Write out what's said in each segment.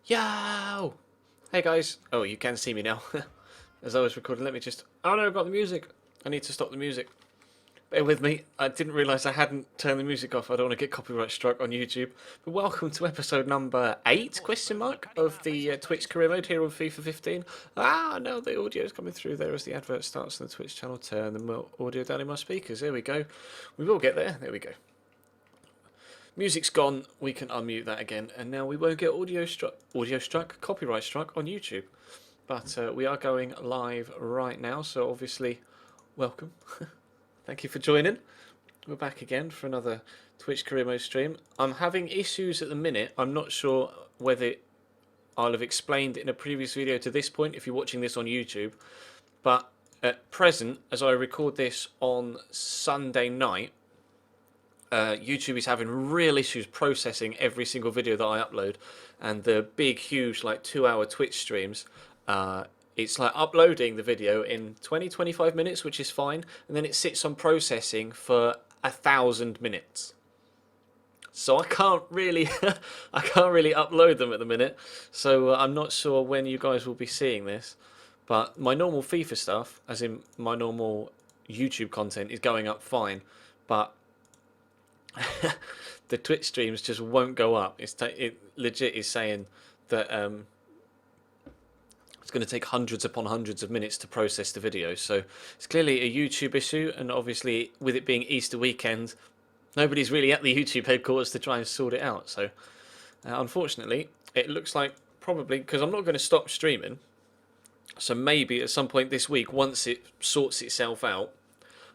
Yo! Hey guys. Oh, you can see me now. As I was recording, let me just... Oh no, I've got the music. I need to stop the music. Bear with me. I didn't realise I hadn't turned the music off. I don't want to get copyright struck on YouTube. But welcome to episode number 8, question mark, of the Twitch career mode here on FIFA 15. Ah, no, the audio's coming through there as the advert starts on the Twitch channel. Turn the audio down in my speakers. There we go. We will get there. There we go. Music's gone, we can unmute that again, and now we won't get copyright struck on YouTube. But we are going live right now, so obviously, welcome. Thank you for joining. We're back again for another Twitch Career Mode stream. I'm having issues at the minute. I'm not sure whether I'll have explained in a previous video to this point if you're watching this on YouTube, but at present, as I record this on Sunday night, YouTube is having real issues processing every single video that I upload, and the big, huge, like 2-hour Twitch streams, it's like uploading the video in 20-25 minutes, which is fine, and then it sits on processing for 1,000 minutes. So I can't really, I can't really upload them at the minute. So I'm not sure when you guys will be seeing this, but my normal FIFA stuff, as in my normal YouTube content, is going up fine, but the Twitch streams just won't go up. It legit is saying that it's going to take hundreds upon hundreds of minutes to process the video. So it's clearly a YouTube issue, and obviously with it being Easter weekend, nobody's really at the YouTube headquarters to try and sort it out. So unfortunately, it looks like probably, because I'm not going to stop streaming, so maybe at some point this week, once it sorts itself out,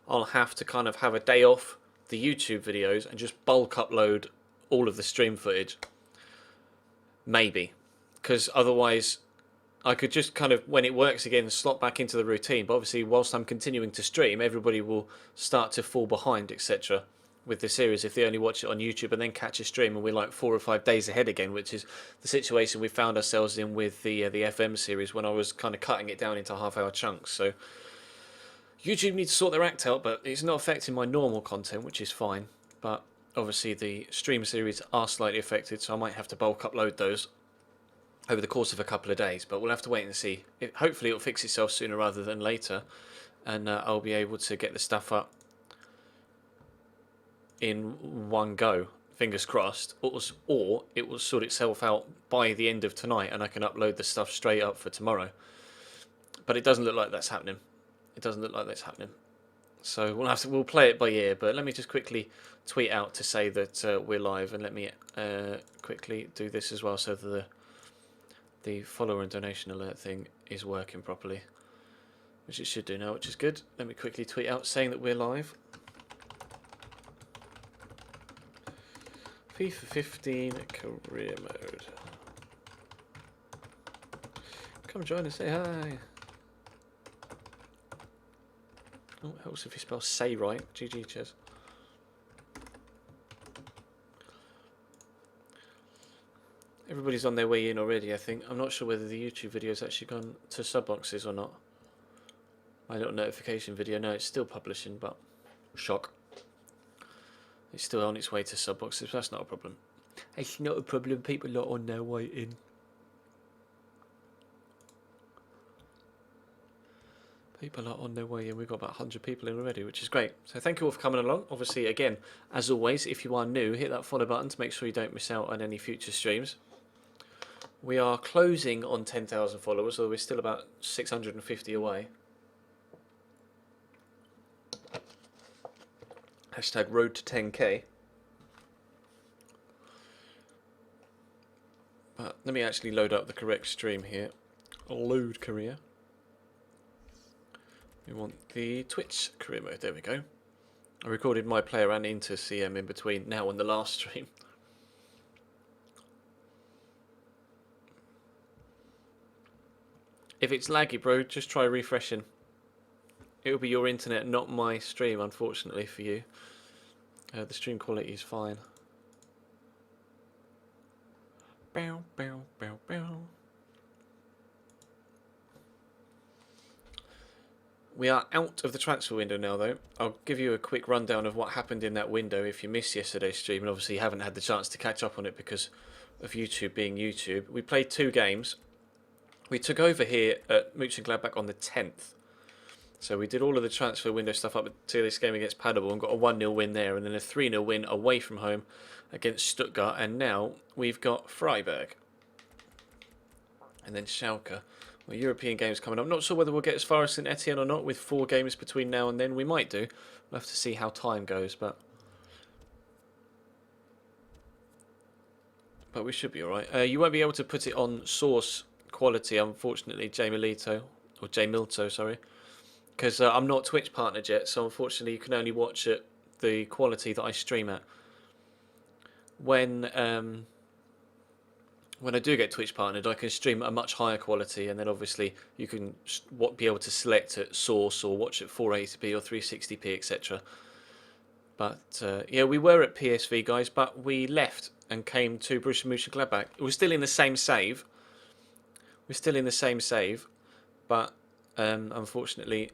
I'll have to kind of have a day off the YouTube videos and just bulk upload all of the stream footage. Maybe. Because otherwise I could just kind of, when it works again, slot back into the routine. But obviously whilst I'm continuing to stream, everybody will start to fall behind, etc. with the series if they only watch it on YouTube and then catch a stream and we're like 4 or 5 days ahead again, which is the situation we found ourselves in with the FM series when I was kind of cutting it down into half-hour chunks. So YouTube needs to sort their act out, but it's not affecting my normal content, which is fine. But obviously the stream series are slightly affected, so I might have to bulk upload those over the course of a couple of days. But we'll have to wait and see. Hopefully it'll fix itself sooner rather than later, and I'll be able to get the stuff up in one go. Fingers crossed. Or it will sort itself out by the end of tonight, and I can upload the stuff straight up for tomorrow. But it doesn't look like that's happening. It doesn't look like that's happening. So we'll play it by ear, but let me just quickly tweet out to say that we're live, and let me quickly do this as well so that the follower and donation alert thing is working properly, which it should do now, which is good. Let me quickly tweet out saying that we're live. FIFA 15 career mode. Come join us, say hi. Oh, helps if you spell say right. GG, cheers. Everybody's on their way in already, I think. I'm not sure whether the YouTube video's actually gone to sub boxes or not. My little notification video, no, it's still publishing, but shock. It's still on its way to sub boxes, but that's not a problem. It's not a problem, people are on their way in. People are on their way in. We've got about 100 people in already, which is great. So thank you all for coming along. Obviously, again, as always, if you are new, hit that follow button to make sure you don't miss out on any future streams. We are closing on 10,000 followers, so we're still about 650 away. Hashtag road to 10k. But let me actually load up the correct stream here. Load career. We want the Twitch career mode. There we go. I recorded my player and Inter CM in between now and the last stream. If it's laggy, bro, just try refreshing. It'll be your internet, not my stream, unfortunately for you. The stream quality is fine. Bow, bow, bow, bow. We are out of the transfer window now, though. I'll give you a quick rundown of what happened in that window if you missed yesterday's stream, and obviously you haven't had the chance to catch up on it because of YouTube being YouTube. We played 2 games. We took over here at Mönchengladbach on the 10th. So we did all of the transfer window stuff up until this game against Paderborn, got a 1-0 win there, and then a 3-0 win away from home against Stuttgart, and now we've got Freiburg. And then Schalke. Well, European games coming up. I'm not sure whether we'll get as far as St Etienne or not with 4 games between now and then. We might do. We'll have to see how time goes, but we should be alright. You won't be able to put it on source quality, unfortunately, Jay Milto, sorry. Because I'm not Twitch partnered yet, so unfortunately you can only watch it the quality that I stream at. When I do get Twitch partnered, I can stream at a much higher quality, and then obviously you can be able to select at source or watch at 480p or 360p, etc. But yeah, we were at PSV, guys, but we left and came to Borussia Mönchengladbach. We're still in the same save. But unfortunately,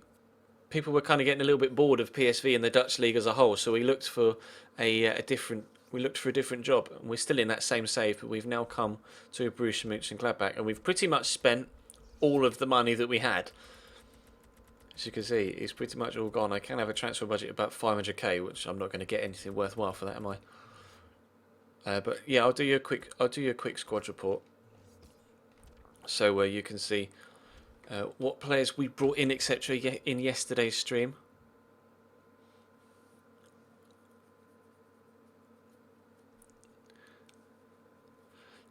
people were kind of getting a little bit bored of PSV and the Dutch league as a whole, so we looked for a different job, and we're still in that same save, but we've now come to Borussia Mönchengladbach, and we've pretty much spent all of the money that we had. As you can see, it's pretty much all gone. I can have a transfer budget of about 500k, which I'm not going to get anything worthwhile for that, am I? But yeah, I'll do you a quick squad report, so you can see what players we brought in, etc. in yesterday's stream.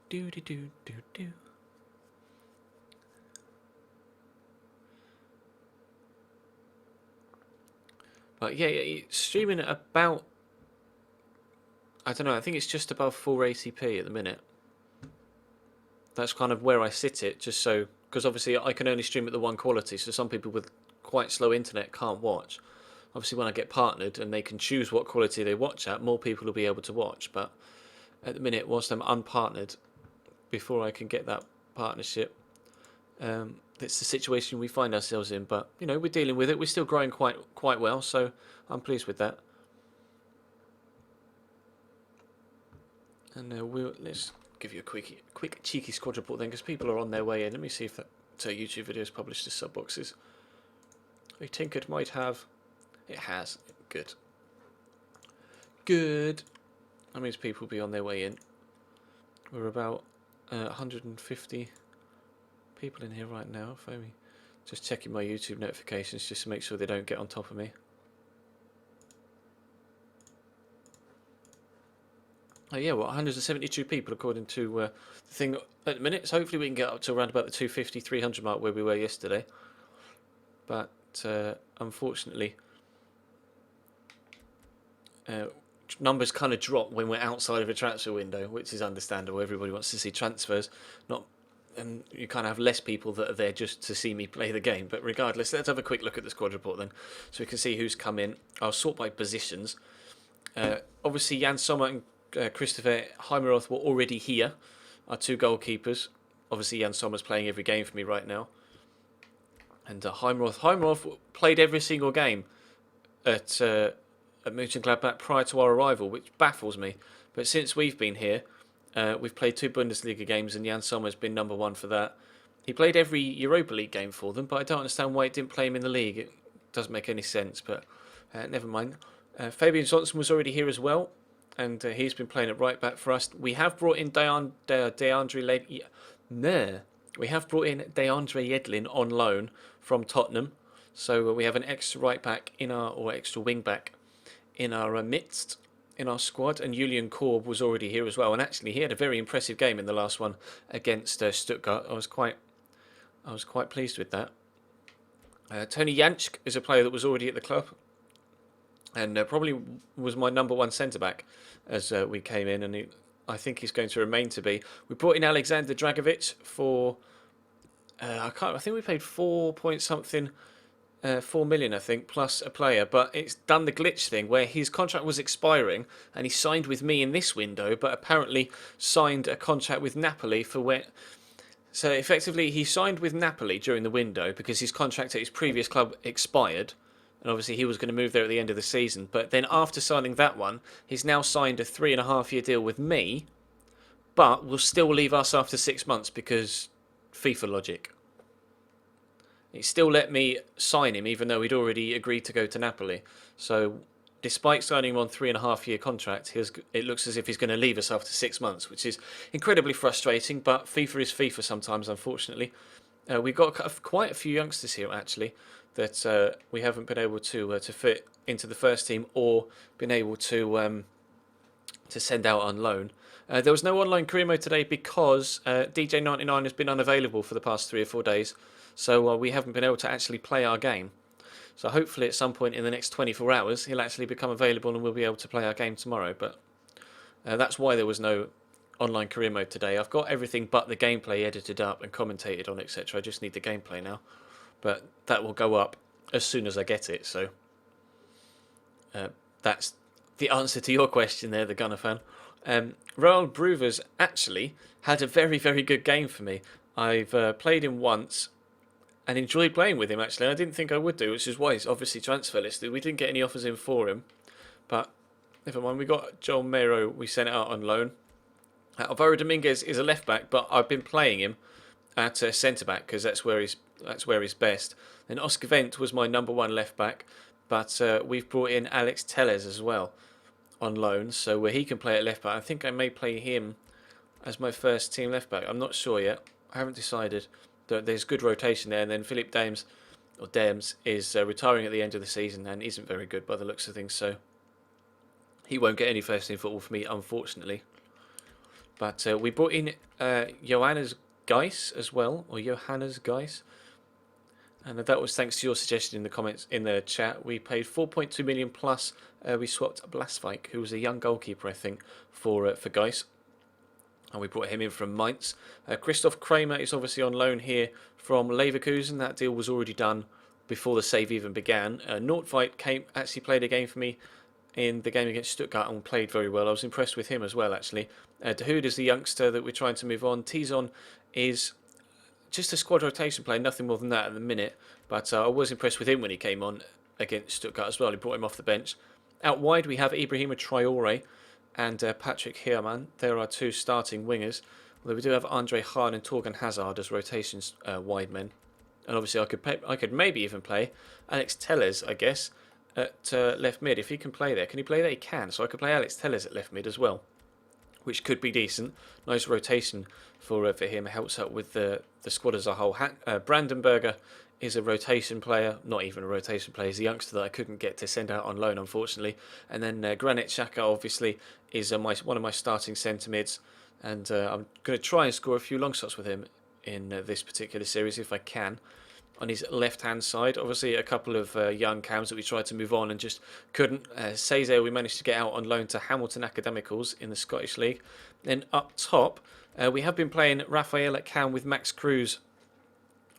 Do. But yeah, streaming at about, I don't know, I think it's just above 480p at the minute. That's kind of where I sit it, just so, because obviously I can only stream at the one quality, so some people with quite slow internet can't watch. Obviously when I get partnered and they can choose what quality they watch at, more people will be able to watch. But at the minute, whilst I'm unpartnered, before I can get that partnership, it's the situation we find ourselves in. But you know, we're dealing with it. We're still growing quite well, so I'm pleased with that. And let's give you a quick cheeky squad report then, because people are on their way in. Let me see if that YouTube video is published as sub boxes. I think it might have. It has. Good. That means people will be on their way in. We're about 150 people in here right now. If only just checking my YouTube notifications just to make sure they don't get on top of me. Oh yeah, well, 172 people according to the thing at the minute. So hopefully we can get up to around about the 250, 300 mark where we were yesterday. But unfortunately, numbers kind of drop when we're outside of a transfer window, which is understandable. Everybody wants to see transfers, and you kind of have less people that are there just to see me play the game. But regardless, let's have a quick look at the squad report then, so we can see who's come in. I'll sort by positions. Obviously, Jan Sommer and Christopher Heimeroth were already here, our 2 goalkeepers. Obviously, Jan Sommer's playing every game for me right now. And Heimeroth played every single game at Mönchengladbach prior to our arrival, which baffles me. But since we've been here, we've played 2 Bundesliga games, and Jan Sommer's been number 1 for that. He played every Europa League game for them, but I don't understand why it didn't play him in the league. It doesn't make any sense, but never mind. Fabian Johnson was already here as well, and he's been playing at right back for us. We have brought in DeAndre Yedlin on loan from Tottenham, so we have an extra right back extra wing back in our midst, in our squad. And Julian Korb was already here as well, and actually he had a very impressive game in the last one against Stuttgart. I was quite pleased with that. Tony Jansch is a player that was already at the club, and probably was my number 1 centre back as we came in, and I think he's going to remain to be. We brought in Alexander Dragovic for I think we paid 4 million, I think, plus a player, but it's done the glitch thing where his contract was expiring and he signed with me in this window, but apparently signed a contract with Napoli for So effectively, he signed with Napoli during the window because his contract at his previous club expired, and obviously he was going to move there at the end of the season. But then after signing that one, he's now signed a 3.5 year deal with me, but will still leave us after 6 months because FIFA logic. He still let me sign him even though he'd already agreed to go to Napoli. So despite signing him on 3.5 year contract, it looks as if he's going to leave us after 6 months, which is incredibly frustrating. But FIFA is FIFA sometimes, unfortunately. We've got quite a few youngsters here actually that we haven't been able to fit into the first team or been able to send out on loan. There was no online career mode today because DJ99 has been unavailable for the past 3 or 4 days, so we haven't been able to actually play our game. So hopefully at some point in the next 24 hours he'll actually become available and we'll be able to play our game tomorrow. But that's why there was no online career mode today. I've got everything but the gameplay edited up and commentated on, etc. I just need the gameplay now. But that will go up as soon as I get it. So that's the answer to your question there, the Gunner fan. Roald Bruvers actually had a very, very good game for me. I've played him once and enjoyed playing with him, actually. I didn't think I would do, which is why he's obviously transfer listed. We didn't get any offers in for him, but never mind. We got Joel Mero, we sent out on loan. Alvaro Dominguez is a left back, but I've been playing him at centre back because that's where he's best. Then Oscar Wendt was my number one left back, but we've brought in Alex Telles as well on loan, so where he can play at left back. I think I may play him as my first team left back. I'm not sure yet. I haven't decided. There's good rotation there, and then Philip Dames is retiring at the end of the season and isn't very good by the looks of things, so he won't get any first team football for me, unfortunately. But we brought in Johannes Geis as well, or Johannes Geis. And that was thanks to your suggestion in the comments in the chat. We paid 4.2 million plus. We swapped Blasvik, who was a young goalkeeper, I think, for Geis. And we brought him in from Mainz. Christoph Kramer is obviously on loan here from Leverkusen. That deal was already done before the save even began. Nordveit actually played a game for me in the game against Stuttgart and played very well. I was impressed with him as well, actually. Dahoud is the youngster that we're trying to move on. Tizon is just a squad rotation player, nothing more than that at the minute. But I was impressed with him when he came on against Stuttgart as well. He brought him off the bench. Out wide, we have Ibrahima Traore and Patrick Heerman. There are two starting wingers. Although we do have Andre Hahn and Torgan Hazard as rotations wide men. And obviously I could maybe even play Alex Telles, I guess, at left mid. If he can play there. Can he play there? He can. So I could play Alex Telles at left mid as well, which could be decent. Nice rotation for him. It helps out with the squad as a whole. Brandenberger is a rotation player. Not even a rotation player. He's a youngster that I couldn't get to send out on loan, unfortunately. And then Granit Xhaka, obviously, is one of my starting centre mids. And I'm going to try and score a few long shots with him in this particular series if I can. On his left-hand side, obviously a couple of young cams that we tried to move on and just couldn't. Cesar, we managed to get out on loan to Hamilton Academicals in the Scottish League. Then up top, we have been playing Raphael at cam with Max Cruz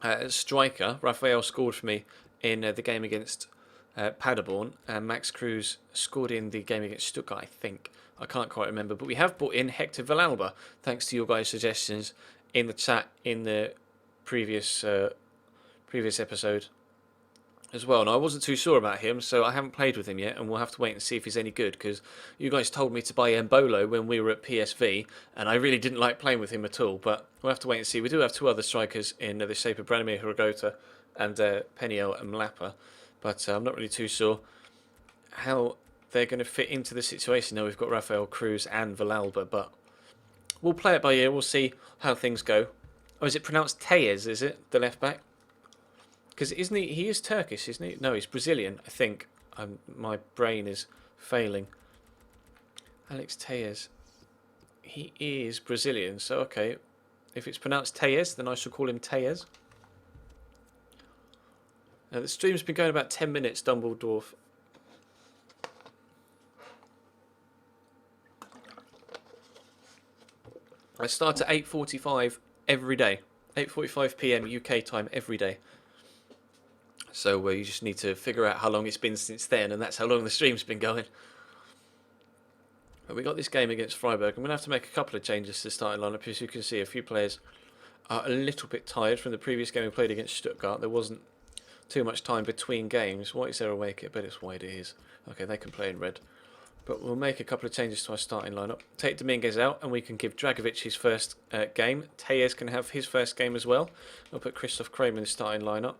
as striker. Raphael scored for me in the game against Paderborn, and Max Cruz scored in the game against Stuttgart, I think. I can't quite remember, but we have brought in Hector Villalba, thanks to your guys' suggestions in the chat in the previous episode as well. Now, I wasn't too sure about him, so I haven't played with him yet, and we'll have to wait and see if he's any good, because you guys told me to buy Embolo when we were at PSV, and I really didn't like playing with him at all, but we'll have to wait and see. We do have two other strikers in the shape of Branimir Hragota and Peniel and Mlapa, but I'm not really too sure how they're going to fit into the situation. Now we've got Rafael Cruz and Villalba, but we'll play it by ear. We'll see how things go. Oh, is it pronounced Tellez, is it, the left back? Because isn't he is Turkish, isn't he? No, he's Brazilian, I think. My brain is failing. Alex Tellez. He is Brazilian, so okay. If it's pronounced Tellez, then I shall call him Tellez. Now, the stream's been going about 10 minutes, Dumbledore. I start at 8:45 every day. 8:45 PM UK time every day. So you just need to figure out how long it's been since then, and that's how long the stream's been going. But we got this game against Freiburg. I'm going to have to make a couple of changes to the starting lineup, as you can see a few players are a little bit tired from the previous game we played against Stuttgart. There wasn't too much time between games. White is their away kit, but it's white it is. Okay, they can play in red. But we'll make a couple of changes to our starting lineup. Take Dominguez out, and we can give Dragovic his first game. Tejes can have his first game as well. We'll put Christoph Kramer in the starting lineup.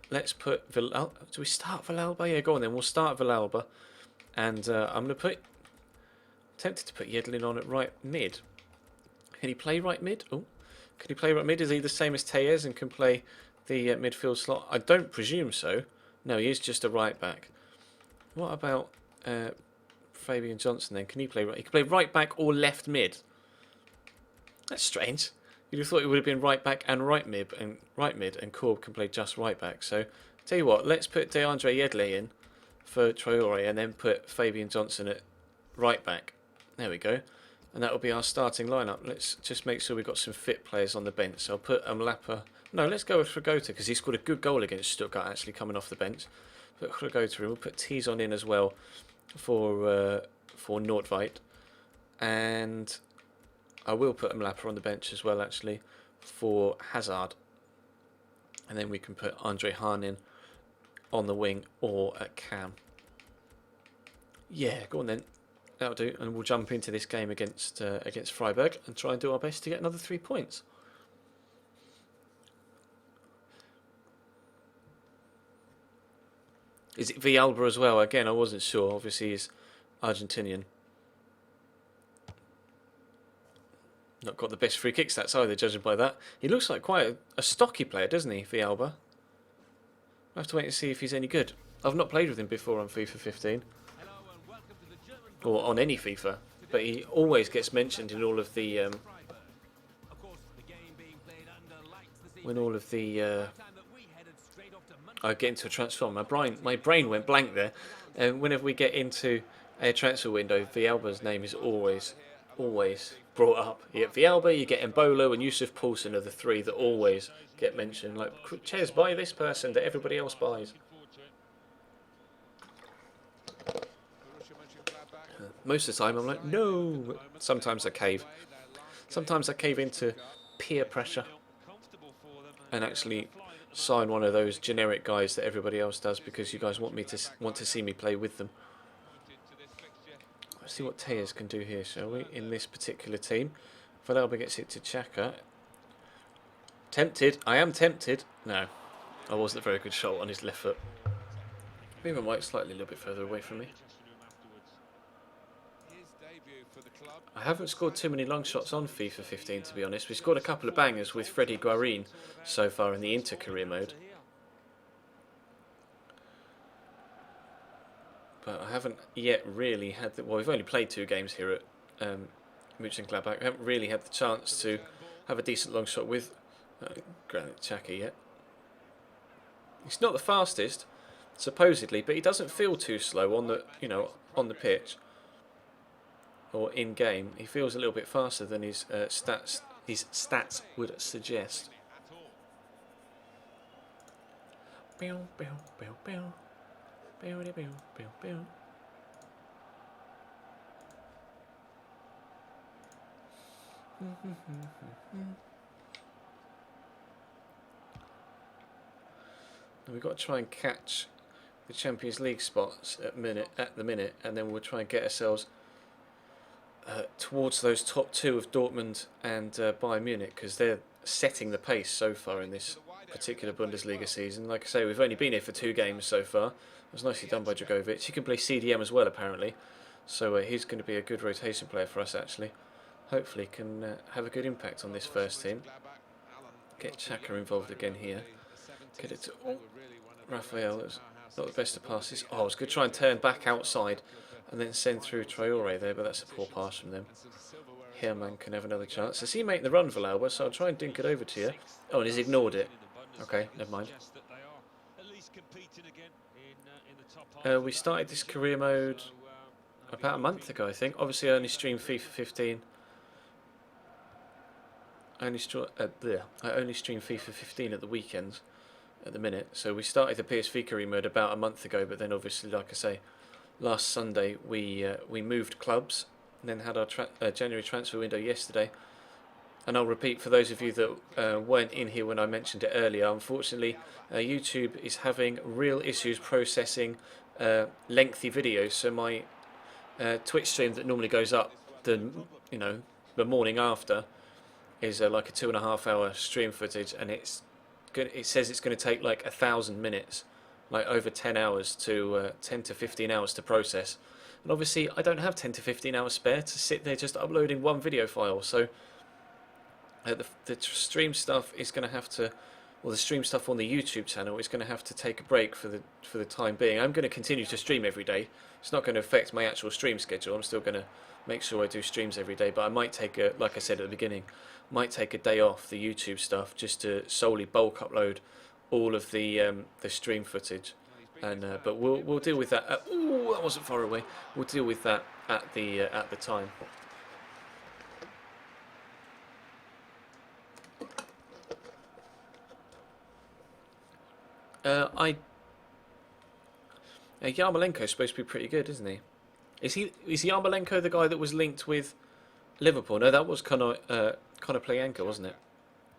Let's put Villalba. Do we start Villalba? Yeah, go on then. We'll start Villalba. And I'm going to put... Tempted to put Yedlin on at right mid. Can he play right mid? Oh, can he play right mid? Is he the same as Tejes and can play the midfield slot? I don't presume so. No, he is just a right back. What about... Fabian Johnson then, can he play right? He can play right back or left mid. That's strange. You'd have thought it would have been right back and right mid, and Korb can play just right back. So tell you what, let's put DeAndre Yedlin in for Traore and then put Fabian Johnson at right back. There we go. And that will be our starting lineup. Let's just make sure we've got some fit players on the bench. So I'll put Mlapa. No, let's go with Fragota because he scored a good goal against Stuttgart actually coming off the bench. Put Fragota in. We'll put Tizon in as well for Nordveit, and I will put Mlapa on the bench as well actually for Hazard, and then we can put Andre Hahn in on the wing or at cam. Yeah, go on then, that'll do, and we'll jump into this game against Freiburg and try and do our best to get another 3 points. Is it Villalba as well? Again, I wasn't sure. Obviously, he's Argentinian. Not got the best free kick stats either, judging by that. He looks like quite a stocky player, doesn't he, Villalba? I'll have to wait and see if he's any good. I've not played with him before on FIFA 15. Or on any FIFA. But he always gets mentioned in all of the... when all of the... I get into a transfer. My brain went blank there. And whenever we get into a transfer window, Villalba's name is always brought up. You get Villalba, you get Embolo, and Yusuf Poulsen are the three that always get mentioned. Like, Ches, buy this person that everybody else buys. Most of the time, I'm like, no. Sometimes I cave. Sometimes I cave into peer pressure and actually sign one of those generic guys that everybody else does because you guys want to see me play with them. Let's see what Tejes can do here, shall we? In this particular team, Villalba gets it to Xhaka. Tempted. I am tempted. No, I wasn't a very good shot on his left foot. Maybe I might slightly a little bit further away from me. I haven't scored too many long shots on FIFA 15, to be honest. We scored a couple of bangers with Freddy Guarin so far in the inter-career mode. But I haven't yet really had the... Well, we've only played 2 games here at Mönchengladbach. I haven't really had the chance to have a decent long shot with Granit Xhaka yet. He's not the fastest, supposedly, but he doesn't feel too slow on the, on the pitch. Or in game, he feels a little bit faster than his stats would suggest. We've got to try and catch the Champions League spots at the minute, and then we'll try and get ourselves towards those top 2 of Dortmund and Bayern Munich, because they're setting the pace so far in this particular Bundesliga season. Like I say, we've only been here for 2 games so far. It was nicely done by Dragovic. He can play CDM as well, apparently, so he's going to be a good rotation player for us, actually. Hopefully can have a good impact on this first team. Get Xhaka involved again here. Get it to Raphael. That's not the best of passes. Oh, I was going to try and turn back outside and then send through Traore there, but that's a poor pass from them. Herman can have another chance. I see him making the run for Lauber, so I'll try and dink it over to you. Oh, and he's ignored it. Okay, never mind. We started this career mode about a month ago, I think. Obviously, I only stream FIFA 15. I only stream FIFA 15 at the weekends, at the minute. So we started the PSV career mode about a month ago, but then obviously, like I say, last Sunday we moved clubs, and then had our January transfer window yesterday, And I'll repeat for those of you that weren't in here when I mentioned it earlier, unfortunately YouTube is having real issues processing lengthy videos. So my Twitch stream that normally goes up the morning after is like a 2.5 hour stream footage, and it says it's going to take like 1,000 minutes, like over 10 hours to 10 to 15 hours to process. And obviously I don't have 10 to 15 hours spare to sit there just uploading one video file. So the stream stuff is going to have to, well, the stream stuff on the YouTube channel is going to have to take a break for the time being. I'm going to continue to stream every day. It's not going to affect my actual stream schedule. I'm still going to make sure I do streams every day, but I might take a, like I said at the beginning, might take a day off the YouTube stuff just to solely bulk upload all of the stream footage. And but we'll deal with that. Ooh, that wasn't far away. We'll deal with that at the time. Yarmolenko's supposed to be pretty good, isn't he? Is Yarmolenko the guy that was linked with Liverpool? No, that was Conor Playanka, wasn't it?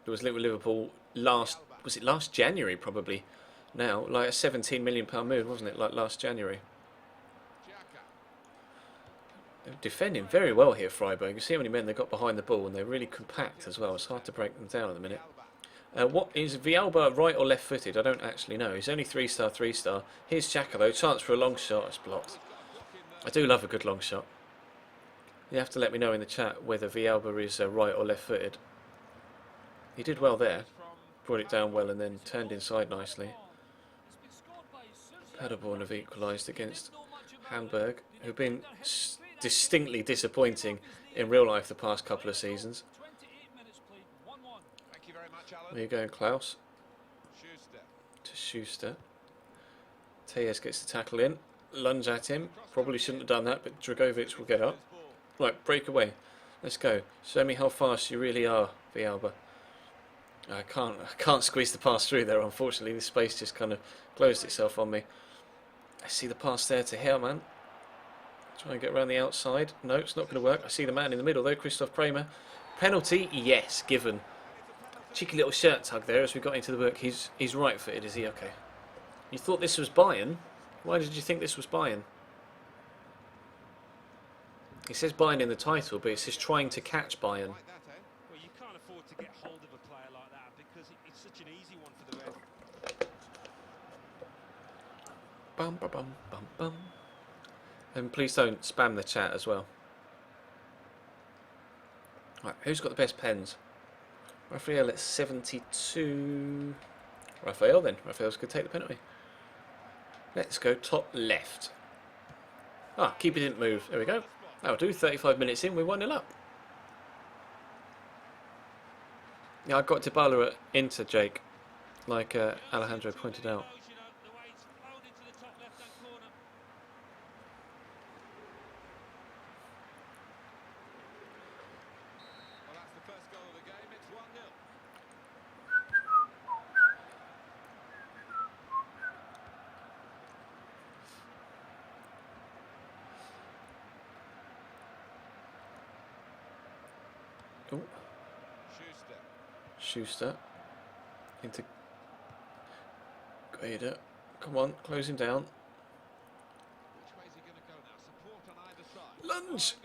It was linked with Liverpool last January probably. Now, like a £17 million move, wasn't it? Like last January. They're defending very well here, Freiburg. You see how many men they got behind the ball, and they're really compact as well. It's hard to break them down at the minute. What is Villalba right or left footed? I don't actually know. He's only 3-star, 3-star. Here's Xhaka though. Chance for a long shot. It's blocked. I do love a good long shot. You have to let me know in the chat whether Villalba is right or left footed. He did well there. Brought it down well and then turned inside nicely. Paderborn have equalised against Hamburg, who've been distinctly disappointing in real life the past couple of seasons. Where are you going, Klaus? To Schuster. Tejas gets the tackle in. Lunge at him. Probably shouldn't have done that, but Dragovic will get up. Right, break away. Let's go. Show me how fast you really are, Villalba. I can't squeeze the pass through there, unfortunately. The space just kind of closed itself on me. I see the pass there to Hermann. Try and get around the outside. No, it's not going to work. I see the man in the middle though, Christoph Kramer. Penalty? Yes, given. Cheeky little shirt tug there as we got into the work. He's right-footed, is he? Okay. You thought this was Bayern? Why did you think this was Bayern? It says Bayern in the title, but it says trying to catch Bayern. Well, you can't afford to get hold of a player like that because it's such an easy one for the ref. Bum, bum, bum, bum, bum. And please don't spam the chat as well. Right, who's got the best pens? Raphael at 72. Raphael then. Raphael's going to take the penalty. Let's go top left. Ah, keeper didn't move. There we go. That'll do. 35 minutes in, we're 1-0 up. Yeah, I got Dybala at Inter, Jake, like Alejandro pointed out. Oh. Schuster into Gueda. Come on, close him down. Lunge.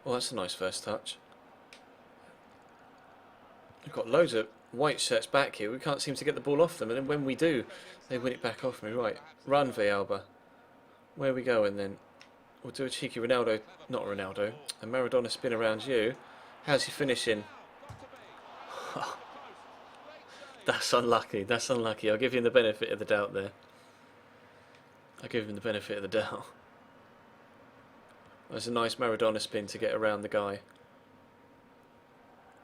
Well, that's a nice first touch. We've got loads of white shirts back here. We can't seem to get the ball off them, and then when we do, they win it back off me. Right, run, Villalba. Where are we going then? We'll do a cheeky Ronaldo, not Ronaldo, a Maradona spin around you. How's he finishing? That's unlucky, that's unlucky. I'll give him the benefit of the doubt there. I'll give him the benefit of the doubt. That's a nice Maradona spin to get around the guy.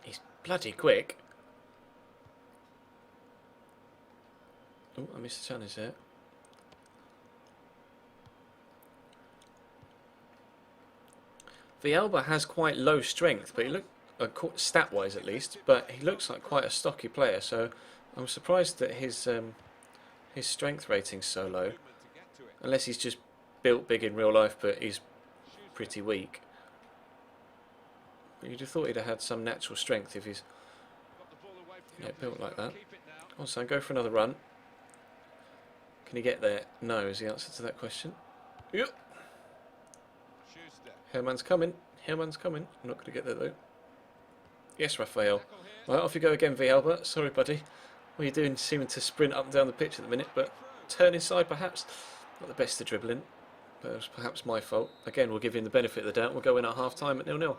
He's bloody quick. Oh, I missed the challenge there. Villalba has quite low strength, but he stat-wise at least, but he looks like quite a stocky player. So I'm surprised that his strength rating's so low, unless he's just built big in real life, but he's pretty weak. But you'd have thought he'd have had some natural strength if he's built like that. Also, go for another run. Can he get there? No, is the answer to that question. Yep. Herman's coming. Herman's coming. I'm not going to get there though. Yes, Raphael. Right, off you go again, V. Albert. Sorry, buddy. What are you doing? Seeming to sprint up and down the pitch at the minute, but turn inside perhaps. Not the best at dribbling, but it was perhaps my fault. Again, we'll give him the benefit of the doubt. We'll go in at half time at 0-0.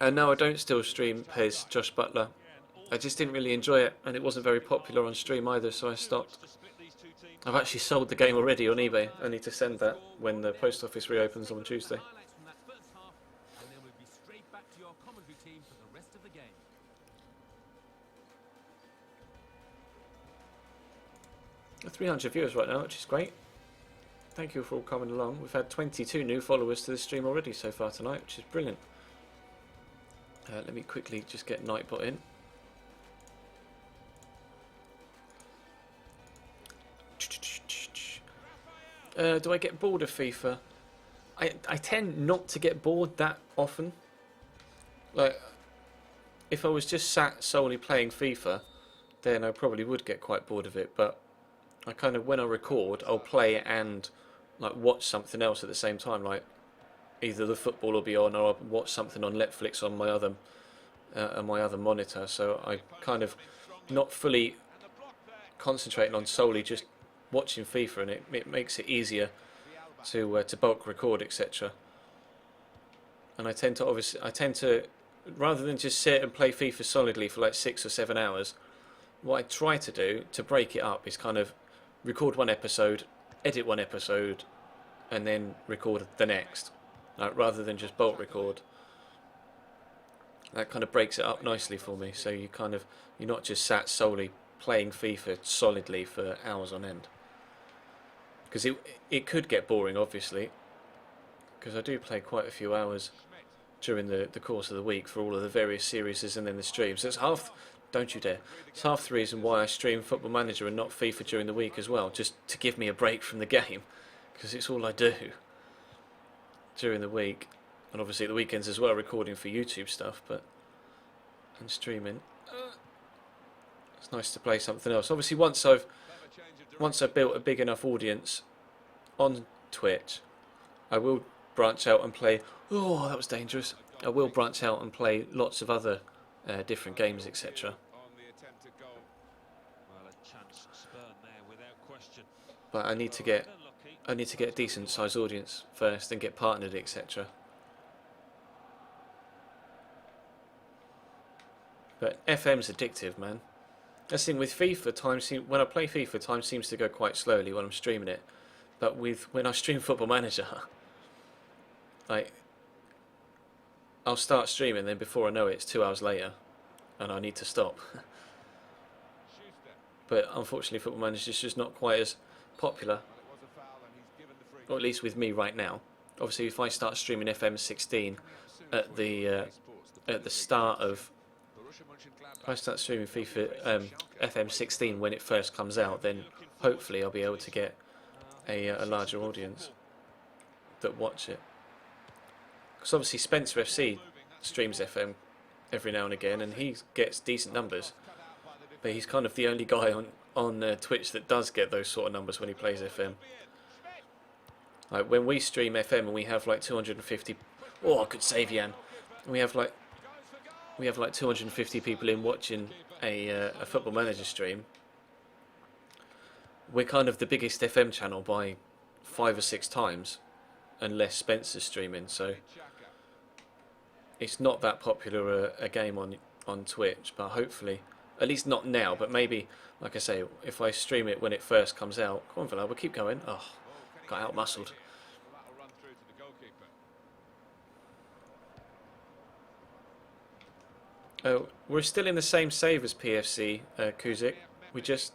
And no, I don't still stream Pez, Josh Butler. I just didn't really enjoy it, and it wasn't very popular on stream either, so I stopped. I've actually sold the game already on eBay. I need to send that when the post office reopens on Tuesday. 300 viewers right now, which is great. Thank you for all coming along. We've had 22 new followers to the stream already so far tonight, which is brilliant. Let me quickly just get Nightbot in. Do I get bored of FIFA? I tend not to get bored that often. Like, if I was just sat solely playing FIFA, then I probably would get quite bored of it. But I kind of, when I record, I'll play and like watch something else at the same time. Like either the football will be on, or I'll watch something on Netflix on my other monitor. So I kind of not fully concentrating on solely just watching FIFA, and it makes it easier to bulk record, etc. And I tend to rather than just sit and play FIFA solidly for like 6 or 7 hours, what I try to do to break it up is kind of record one episode, edit one episode, and then record the next, like, rather than just bulk record. That kind of breaks it up nicely for me, so you're not just sat solely playing FIFA solidly for hours on end. Because it could get boring, obviously, because I do play quite a few hours during the course of the week for all of the various series and then the streams. So it's half, don't you dare, it's half the reason why I stream Football Manager and not FIFA during the week as well, just to give me a break from the game, because it's all I do during the week, and obviously at the weekends as well, recording for YouTube stuff, and streaming. It's nice to play something else. Obviously, once I've built a big enough audience on Twitch, I will branch out and play. Oh, that was dangerous. I will branch out and play lots of other different games, etc. But I need to get a decent sized audience first and get partnered, etc. But FM's addictive, man. That's the thing with FIFA. When I play FIFA, time seems to go quite slowly when I'm streaming it. But when I stream Football Manager, like, I'll start streaming, then before I know it, it's 2 hours later, and I need to stop. But unfortunately, Football Manager is just not quite as popular, or at least with me right now. Obviously, if I start streaming FM16 at the start of, if I start streaming FIFA FM16 when it first comes out, then hopefully I'll be able to get a larger audience that watch it. Because obviously Spencer FC streams FM every now and again, and he gets decent numbers. But he's kind of the only guy on Twitch that does get those sort of numbers when he plays FM. Like when we stream FM and we have like 250. Oh, good save, Jan. We have like 250 people in watching a Football Manager stream. We're kind of the biggest FM channel by 5 or 6 times, unless Spencer's streaming. So it's not that popular a game on Twitch, but hopefully, at least not now, but maybe, like I say, if I stream it when it first comes out. Come on, Villa, we'll keep going. Oh, got out-muscled. Oh, we're still in the same save as PFC, Kuzik. We just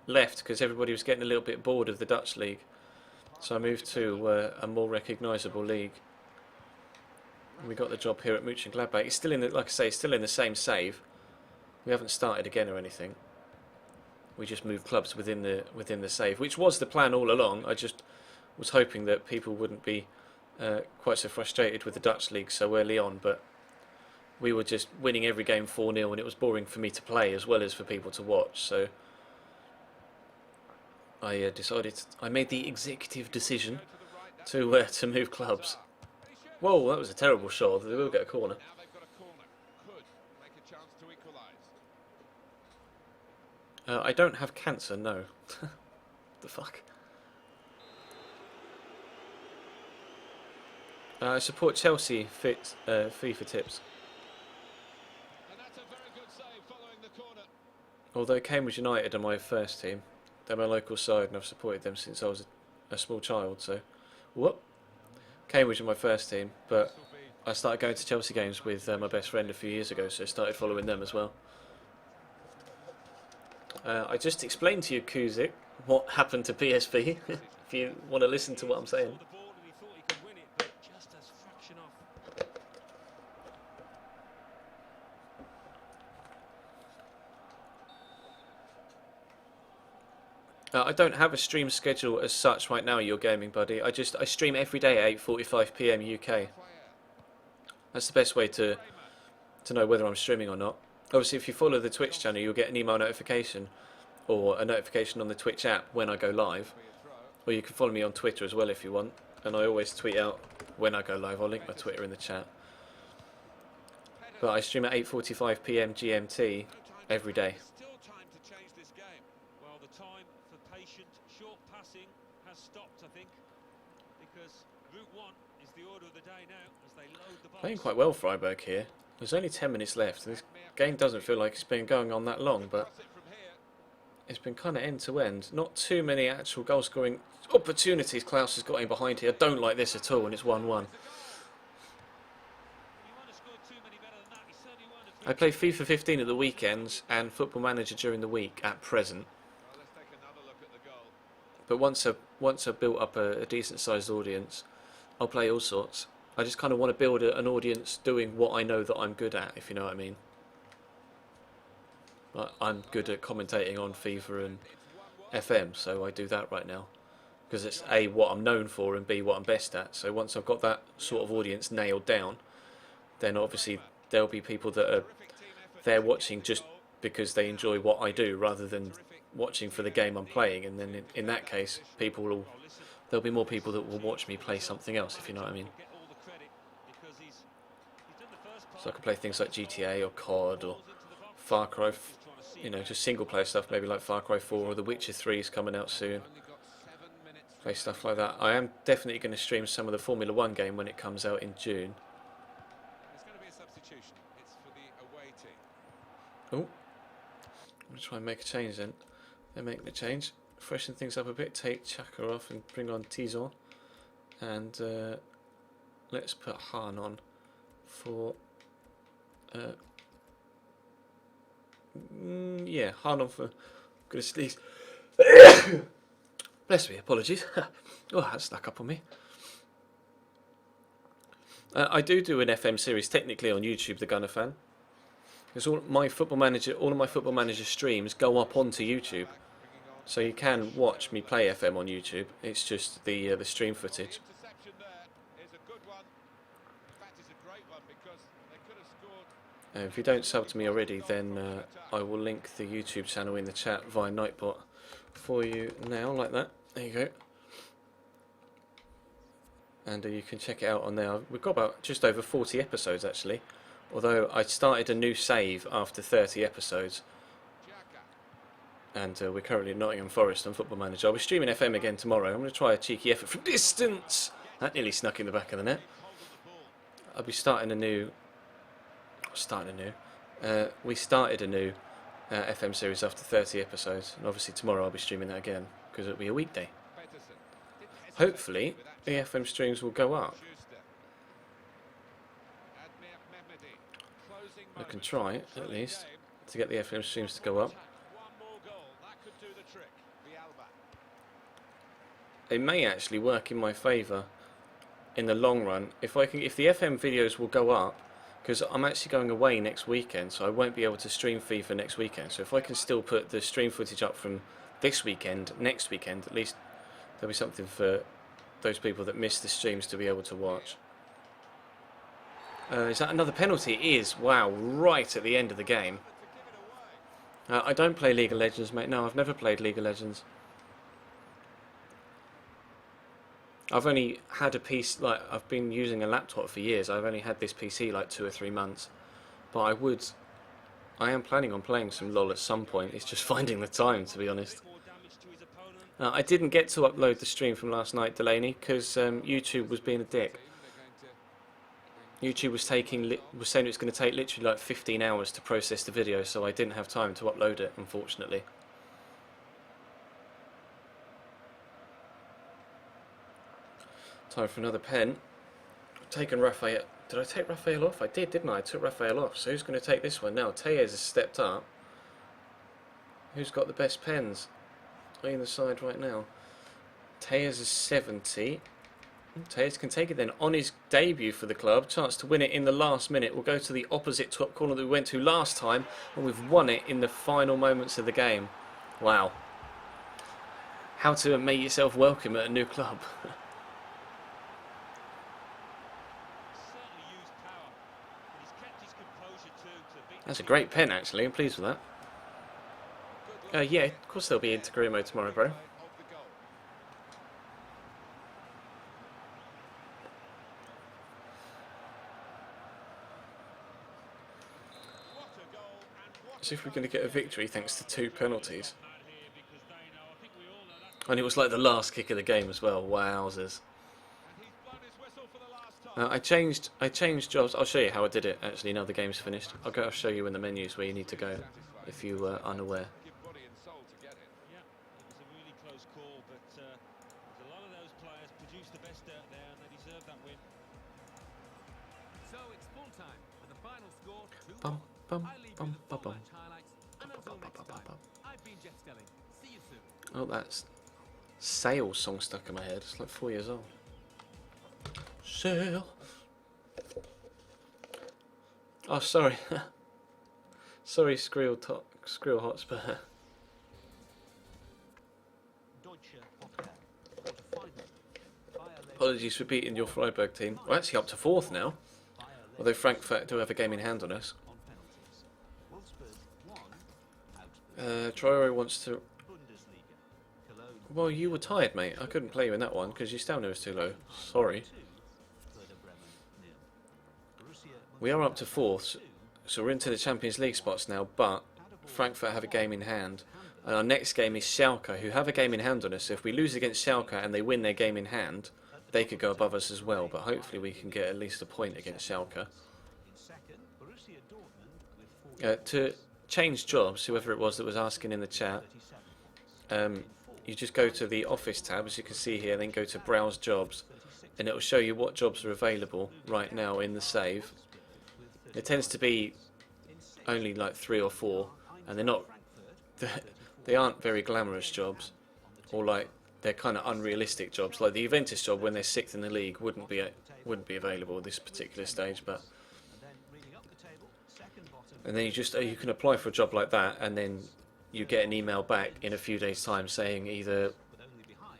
left because everybody was getting a little bit bored of the Dutch league. So I moved to a more recognisable league. We got the job here at Mönchengladbach. It's still in the, like I say, it's still in the same save. We haven't started again or anything. we just move clubs within the save, which was the plan all along. I just was hoping that people wouldn't be quite so frustrated with the Dutch league so early on, but we were just winning every game 4-0, and it was boring for me to play as well as for people to watch. So I I made the executive decision to move clubs. Whoa, that was a terrible shot. They will get a corner. I don't have cancer, no. The fuck? I support Chelsea FIFA tips. Although Cambridge United are my first team, they're my local side and I've supported them since I was a small child, so... Whoop! Cambridge are my first team, but I started going to Chelsea games with my best friend a few years ago, so I started following them as well. I just explained to you, Kuzik, what happened to PSV, if you want to listen to what I'm saying. I don't have a stream schedule as such right now, Your Gaming Buddy. I stream every day at 8:45 PM UK. That's the best way to know whether I'm streaming or not. Obviously, if you follow the Twitch channel, you'll get an email notification or a notification on the Twitch app when I go live. Or you can follow me on Twitter as well if you want. And I always tweet out when I go live. I'll link my Twitter in the chat. But I stream at 8:45 PM GMT every day. Playing quite well, Freiburg here. There's only 10 minutes left. This game doesn't feel like it's been going on that long, but it's been kind of end to end. Not too many actual goal scoring opportunities Klaus has got in behind here. I don't like this at all, and it's 1-1. I play FIFA 15 at the weekends and Football Manager during the week at present. But once I've built up a decent sized audience, I'll play all sorts. I just kind of want to build an audience doing what I know that I'm good at, if you know what I mean. I'm good at commentating on FIFA and FM, so I do that right now. Because it's A, what I'm known for, and B, what I'm best at. So once I've got that sort of audience nailed down, then obviously there'll be people that are there watching just because they enjoy what I do, rather than watching for the game I'm playing. And then in that case, there'll be more people that will watch me play something else, if you know what I mean. So I can play things like GTA or COD or Far Cry, you know, just single player stuff, maybe like Far Cry 4 or The Witcher 3 is coming out soon. Play stuff like that. I am definitely going to stream some of the Formula 1 game when it comes out in June. Oh, I'm going to try and make a change then. They're making a change. Freshen things up a bit, take Chaka off and bring on Tizon. And let's put Han on for... yeah, Han on for... Gonna sneeze. Bless me, apologies. Oh, that snuck up on me. I do an FM series technically on YouTube, The Gunner Fan. Because all of my Football Manager streams go up onto YouTube. So you can watch me play FM on YouTube. It's just the stream footage. If you don't sub to me already, then I will link the YouTube channel in the chat via Nightbot for you now, like that. There you go. And you can check it out on there. We've got about just over 40 episodes actually, although I started a new save after 30 episodes. And we're currently at Nottingham Forest on Football Manager. I'll be streaming FM again tomorrow. I'm going to try a cheeky effort from distance. That nearly snuck in the back of the net. I'll be starting a new... we started a new FM series after 30 episodes, and obviously tomorrow I'll be streaming that again because it'll be a weekday. Hopefully the FM streams will go up. I can try at least to get the FM streams to go up. It may actually work in my favour in the long run if the FM videos will go up. because I'm actually going away next weekend, so I won't be able to stream FIFA next weekend. So if I can still put the stream footage up from this weekend, next weekend, at least there'll be something for those people that miss the streams to be able to watch. Is that another penalty? It is. Wow, right at the end of the game. I don't play League of Legends, mate. No, I've never played League of Legends. I've only had a PC, like, I've been using a laptop for years. I've only had this PC like 2 or 3 months. But I am planning on playing some LoL at some point. It's just finding the time, to be honest. I didn't get to upload the stream from last night, Delaney, because YouTube was being a dick. YouTube was saying it was going to take literally like 15 hours to process the video, so I didn't have time to upload it, unfortunately. Time for another pen. I've taken Raphael. Did I take Raphael off? I did, didn't I? I took Raphael off. So who's going to take this one now? Tayez has stepped up. Who's got the best pens? On the side right now. Tayez is 70. Tayez can take it then on his debut for the club. Chance to win it in the last minute. We'll go to the opposite top corner that we went to last time, and we've won it in the final moments of the game. Wow. How to make yourself welcome at a new club. That's a great pen, actually. I'm pleased with that. Yeah, of course there'll be into career mode tomorrow, bro. See if we're going to get a victory thanks to 2 penalties. And it was like the last kick of the game as well. Wowzers. I changed jobs. I'll show you how I did it actually now the game's finished. I'll show you in the menus where you need to go if you were unaware. Bum, bum, bum, bum, bum. Oh, that's Sail song stuck in my head. It's like 4 years old. Sail. Oh, sorry. Sorry, Skrill Hotspur. Apologies for beating your Freiburg team. We're actually up to 4th now. Although Frankfurt do have a game in hand on us. Troyero wants to... Well, you were tired, mate. I couldn't play you in that one because your stamina was too low. Sorry. We are up to 4th, so we're into the Champions League spots now, but Frankfurt have a game in hand. And our next game is Schalke, who have a game in hand on us. So if we lose against Schalke and they win their game in hand, they could go above us as well, but hopefully we can get at least a point against Schalke. To change jobs, whoever it was that was asking in the chat, you just go to the office tab, as you can see here, then go to browse jobs, and it will show you what jobs are available right now in the save. It tends to be only like 3 or 4, and they're not, they aren't very glamorous jobs, or like they're kind of unrealistic jobs. Like the Juventus job when they're 6th in the league wouldn't be available at this particular stage, but. And then you can apply for a job like that, and then you get an email back in a few days' time saying either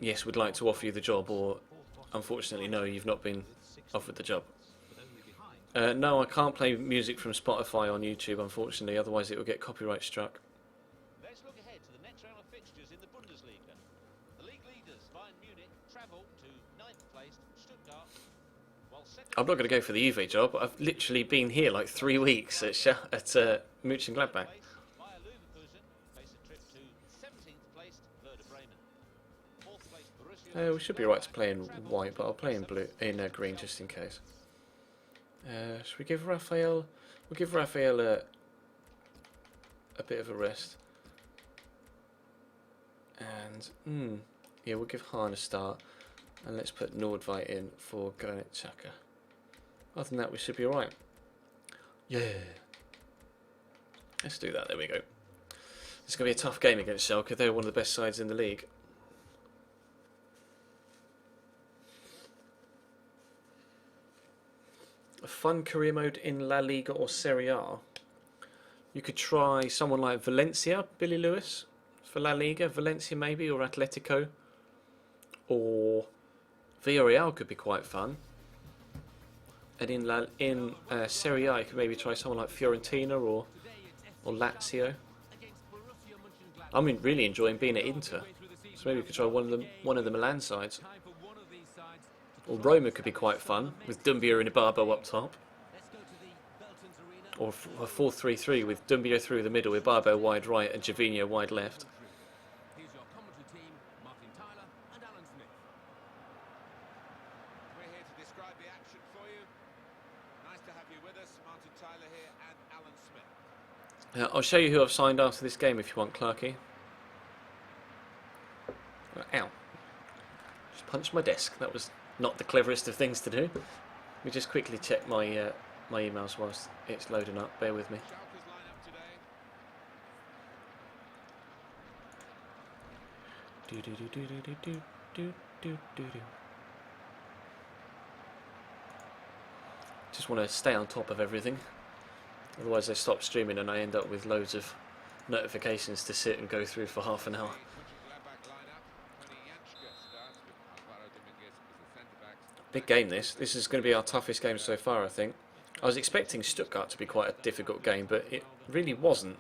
yes, we'd like to offer you the job, or unfortunately no, you've not been offered the job. No, I can't play music from Spotify on YouTube, unfortunately, otherwise it will get copyright struck. Let's look ahead to the next round of fixtures in the Bundesliga. The league leaders, Bayern Munich, travel to 9th placed Stuttgart. I'm not going to go for the Juve job. I've literally been here like 3 weeks at Mönchengladbach. We should be right to play in white, but I'll play in blue, in green just in case. Should we give Raphael? We'll give Raphael a bit of a rest. And yeah, we'll give Hahn a start, and let's put Nordveit in for Granit Xhaka. Other than that, we should be alright. Yeah. Let's do that. There we go. It's going to be a tough game against Schalke. They're one of the best sides in the league. a fun career mode in La Liga or Serie A. You could try someone like Valencia, Billy Lewis, for La Liga. Valencia maybe, or Atletico. Or Villarreal could be quite fun. And in Serie A, you could maybe try someone like Fiorentina or Lazio. I'm really enjoying being at Inter, so maybe we could try one of the Milan sides. Or Roma could be quite fun with Dumbia and Ibarbo up top. Or a 4-3-3 with Dumbia through the middle, Ibarbo wide right and Gervinho wide left. I'll show you who I've signed after this game if you want, Clarky. Ow. Just punched my desk. That was not the cleverest of things to do. Let me just quickly check my my emails whilst it's loading up. Bear with me. Just want to stay on top of everything. Otherwise I stop streaming and I end up with loads of notifications to sit and go through for half an hour. Big game this. This is going to be our toughest game so far, I think. I was expecting Stuttgart to be quite a difficult game, but it really wasn't.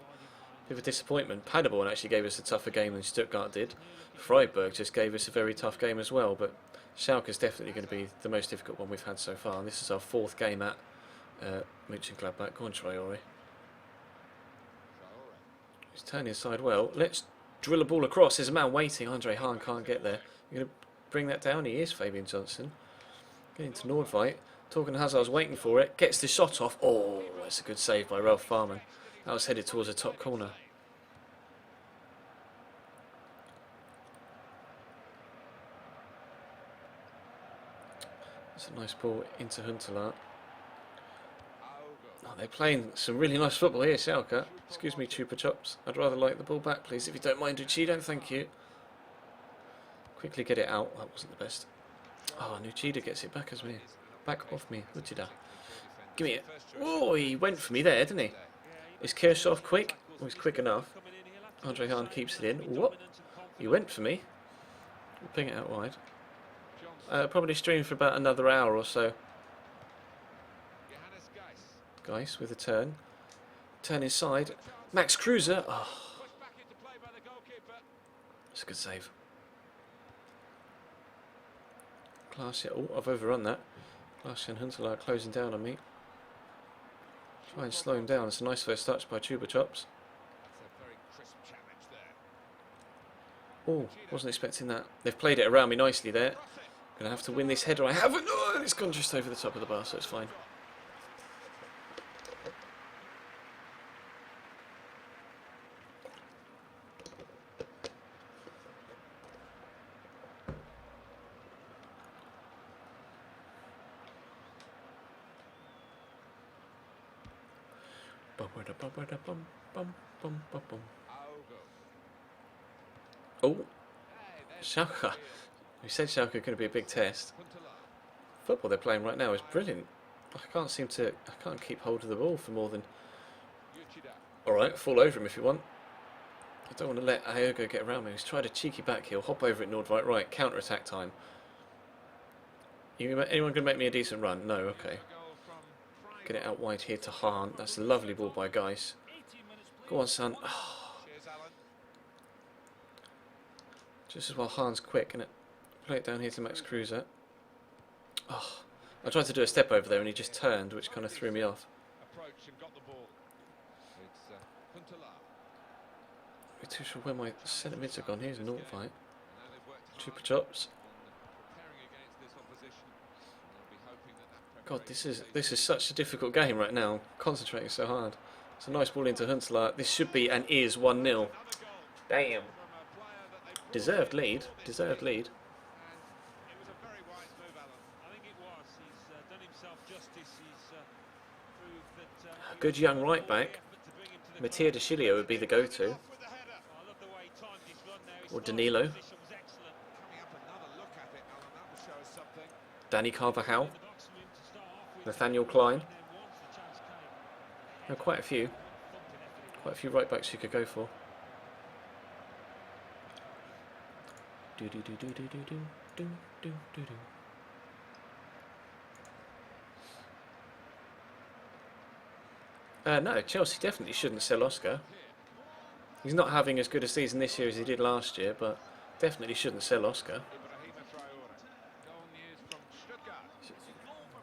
Bit of a disappointment. Paderborn actually gave us a tougher game than Stuttgart did. Freiburg just gave us a very tough game as well, but Schalke is definitely going to be the most difficult one we've had so far. And this is our 4th game at Mönchengladbach. Go on, Traore. He's turning inside well. Let's drill a ball across. There's a man waiting. Andre Hahn can't get there. You're going to bring that down? He is, Fabian Johnson. Getting to Nordveit. Torgan Hazard's waiting for it. Gets the shot off. Oh, that's a good save by Ralph Farman. That was headed towards the top corner. That's a nice ball into Huntelaar. Oh, they're playing some really nice football here, Schalke. Excuse me, Chupa Chops. I'd rather like the ball back, please, if you don't mind, Uchida. Thank you. Quickly get it out. That wasn't the best. Oh, Uchida gets it back as me. Back off me, Uchida. Give me it. Oh, he went for me there, didn't he? Is Kirchhoff quick? Oh, he's quick enough. Andre Hahn keeps it in. What? He went for me. We'll ping it out wide. Probably stream for about another hour or so. Geis with a turn. Turn inside. Max Kruse. Oh. That's a good save. Klaas, oh, I've overrun that. Klaas and Huntelaar closing down on me. Try and slow him down. It's a nice first touch by Chupa Chops. Oh, wasn't expecting that. They've played it around me nicely there. Gonna have to win this header. I haven't. Oh, it's gone just over the top of the bar, so it's fine. Oh, Schalke. We said Schalke are going to be a big test. Football they're playing right now is brilliant. I can't keep hold of the ball for more than... Alright, fall over him if you want. I don't want to let Aogo get around me. He's tried a cheeky back heel, hop over at Nordveit right, counter-attack time. Anyone going to make me a decent run? No, okay. Get it out wide here to Hahn. That's a lovely ball by Geis. Go on, son. Oh. Just as well Hahn's quick, innit? Play it down here to Max Kruse. Oh. I tried to do a step over there and he just turned, which kind of threw me off. I'm too sure where my centre mids have gone. Here's a Nordveit. Chupa Chops. God, this is such a difficult game right now. I'm concentrating so hard. It's a nice ball into Huntelaar. This should be and is 1-0. Damn. Deserved lead. Deserved lead. A good young right back. Mattia De Chilio would be the go-to. Or Danilo. Danny Carvajal. Nathaniel Klein. No, quite a few right backs you could go for. Do do do do do do do do do do do. No, Chelsea definitely shouldn't sell Oscar. He's not having as good a season this year as he did last year, but definitely shouldn't sell Oscar.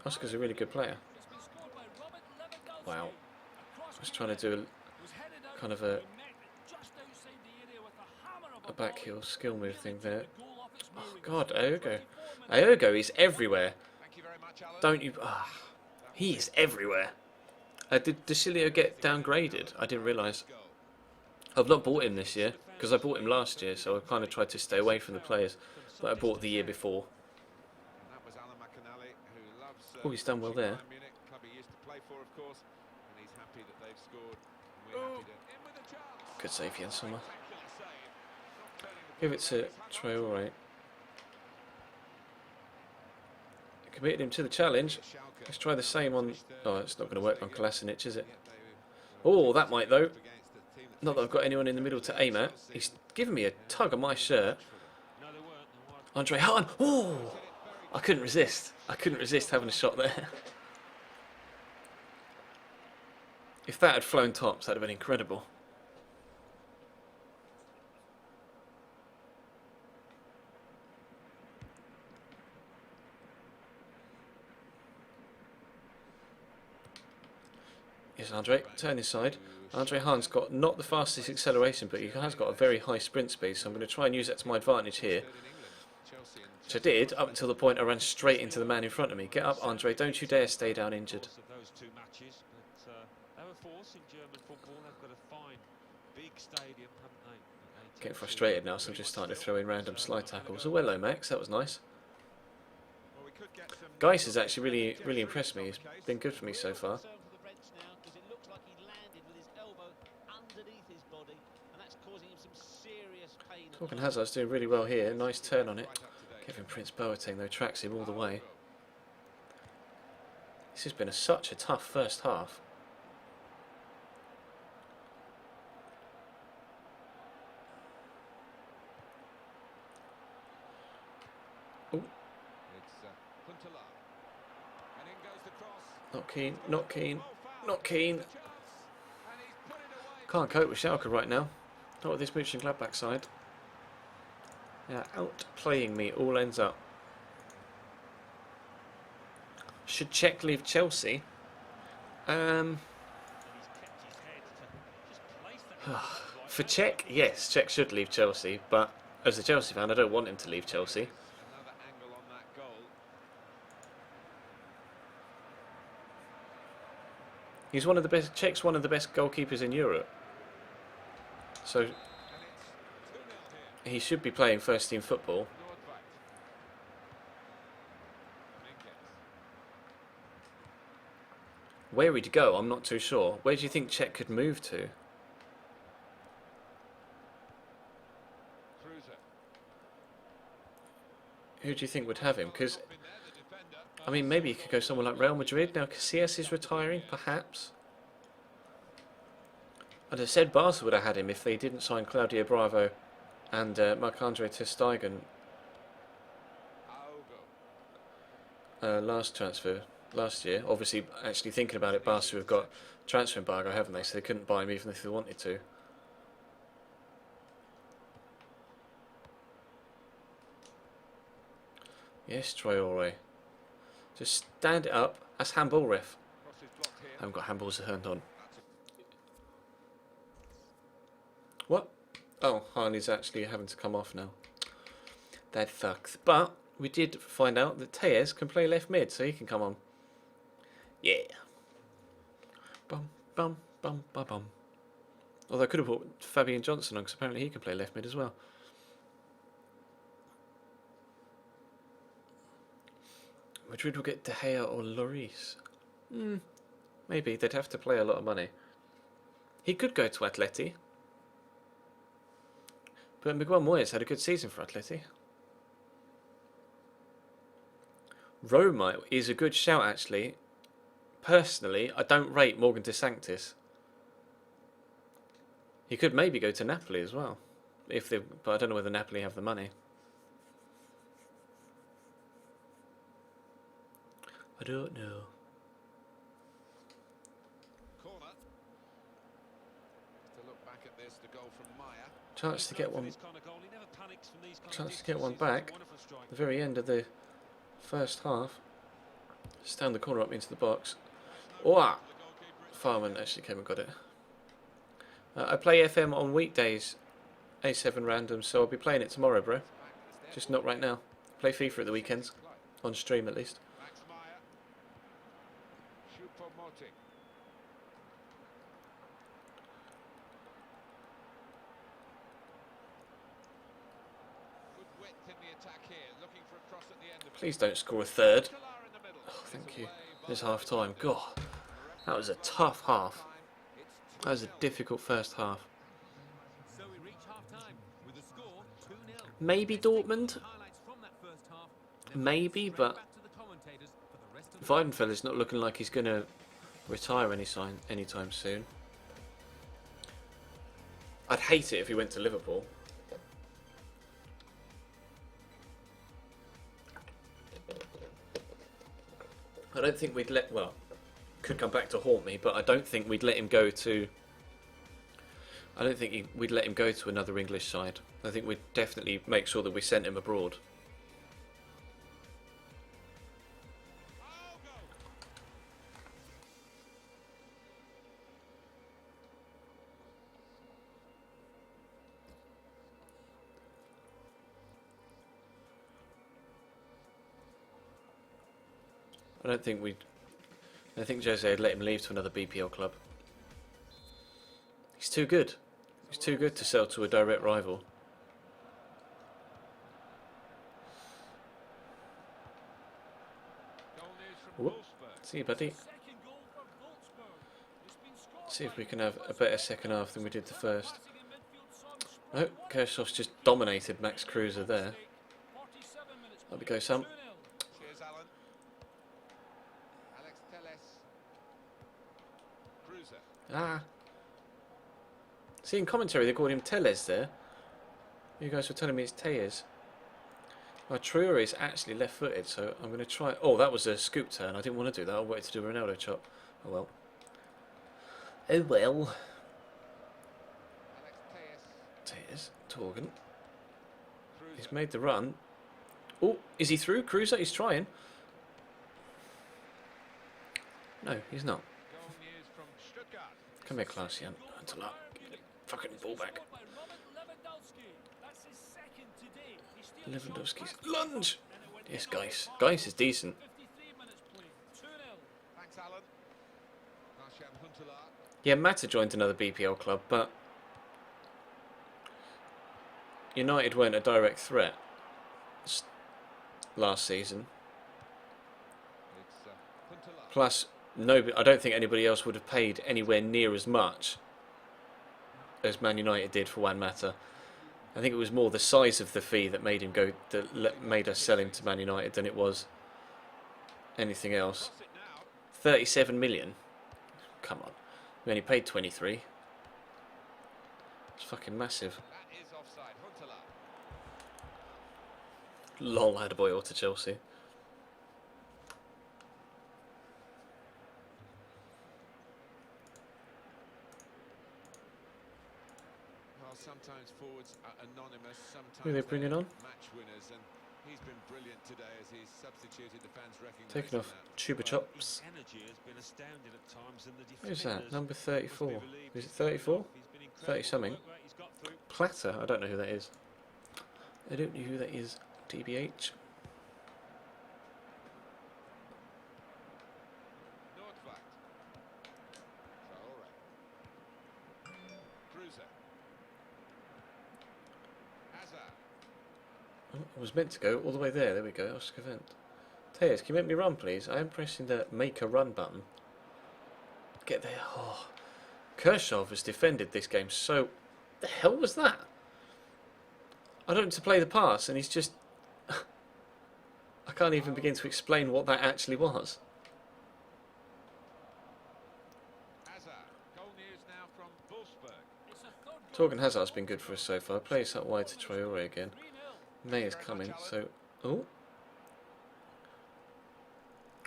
Oscar's a really good player. Wow. Just trying to do a kind of a backheel skill move thing there. Oh God, Iogo. Iogo is everywhere. Don't you... he is everywhere. Did Desilio get downgraded? I didn't realise. I've not bought him this year, because I bought him last year, so I kind of tried to stay away from the players that I bought the year before. Oh, he's done well there. Good save, Jens Sommer. Give it to Traore. Committed him to the challenge. Let's try the same on... Oh, it's not going to work on Kolasinac, is it? Oh, that might, though. Not that I've got anyone in the middle to aim at. He's giving me a tug on my shirt. Andre Hahn. Oh! I couldn't resist. I couldn't resist having a shot there. If that had flown tops, that would have been incredible. Here's Andre, turn this side. Andre Hahn's got not the fastest acceleration, but he has got a very high sprint speed, so I'm going to try and use that to my advantage here. Which I did, up until the point I ran straight into the man in front of me. Get up, Andre, don't you dare stay down injured. Getting frustrated now, so I'm just starting to throw in random slide tackles. Oh, hello, Max, that was nice. Geis has actually really impressed me. He's been good for me so far. Torgan Hazard's doing really well here. Nice turn on it. Kevin Prince Boateng though tracks him all the way. This has been such a tough first half. Ooh. Not keen, not keen, not keen. Can't cope with Schalke right now. Not with this Mönchengladbach side. Yeah, outplaying me all ends up. Should Czech leave Chelsea? For Czech, yes, Czech should leave Chelsea, but as a Chelsea fan, I don't want him to leave Chelsea. He's one of the best. Czech's one of the best goalkeepers in Europe, so he should be playing first team football. Where he'd go, I'm not too sure. Where do you think Czech could move to? Who do you think would have him? Because, I mean, maybe he could go somewhere like Real Madrid. Now Casillas is retiring, perhaps. I'd have said Barca would have had him if they didn't sign Claudio Bravo and Marc-Andre ter Stegen last year. Obviously, actually thinking about it, Barca have got transfer embargo, haven't they? So they couldn't buy him even if they wanted to. Yes, Traore. Just stand it up. That's handball, ref. I haven't got handballs turned on. What? Oh, Harley's actually having to come off now. That sucks. But we did find out that Tellez can play left mid, so he can come on. Yeah. Bum, bum, bum, bum, bum. Although I could have put Fabian Johnson on, because apparently he can play left mid as well. Madrid will get De Gea or Lloris. Maybe. They'd have to play a lot of money. He could go to Atleti. But Miguel Moyes had a good season for Atleti. Roma is a good shout, actually. personally, I don't rate Morgan De Sanctis. He could maybe go to Napoli as well, but I don't know whether Napoli have the money. I don't know. Corner. To look back at this, the goal from Maya. Chance to get one. Chance to get one back. The very end of the first half. Just down the corner up into the box. Oh, Farman actually came and got it. I play FM on weekdays, A7 random, so I'll be playing it tomorrow, bro. Just not right now. Play FIFA at the weekends, on stream at least. Please don't score a third. Oh, thank you. It's half time. God, that was a tough half. That was a difficult first half. Maybe Dortmund. Maybe, but Weidenfeller's not looking like he's going to retire anytime soon. I'd hate it if he went to Liverpool. I don't think we'd let, well, could come back to haunt me, but I don't think we'd let him go to, I don't think we'd let him go to another English side. I think we'd definitely make sure that we sent him abroad. I think Jose would let him leave to another BPL club. He's too good. He's too good to sell to a direct rival. Whoop. See you, buddy. See if we can have a better second half than we did the first. Oh, Kershaw's just dominated Max Cruiser there. Up we go, Sam. Ah. See, in commentary they called him Teles there. You guys were telling me it's Teles. My Truer is actually left-footed, so I'm going to try... Oh, that was a scoop turn. I didn't want to do that. I wanted to do a Ronaldo chop. Oh, well. Oh, well. Teles. Torgan. He's made the run. Oh, is he through? Cruiser? He's trying. No, he's not. Come here, Klaus-Jan. Fucking ball back. Lewandowski's lunge. Yes, Geis. Geis is decent. Yeah, Mata joined another BPL club, but United weren't a direct threat last season. Plus, no, I don't think anybody else would have paid anywhere near as much as Man United did for Juan Mata. I think it was more the size of the fee that made him go, that made us sell him to Man United than it was anything else. 37 million. Come on, we only paid 23. It's fucking massive. Lol, had a boy to Chelsea. Sometimes forwards are anonymous, sometimes who are they bringing on? Match winners, and he's been brilliant today as he's substituted. The fans recognize Taking off Chupa Chops. Who's that? Number 34. Is it 34? 30 something. Platter? I don't know who that is. I don't know who that is. TBH. I was meant to go all the way there. There we go. Oscar Vent. Tears, can you make me run, please? I am pressing the make a run button. Get there. Oh. Kershaw has defended this game so... The hell was that? I don't need to play the pass and he's just... I can't even begin to explain what that actually was. Torgan Hazard's been good for us so far. Plays that wide to Traore again. May is coming, so... Oh.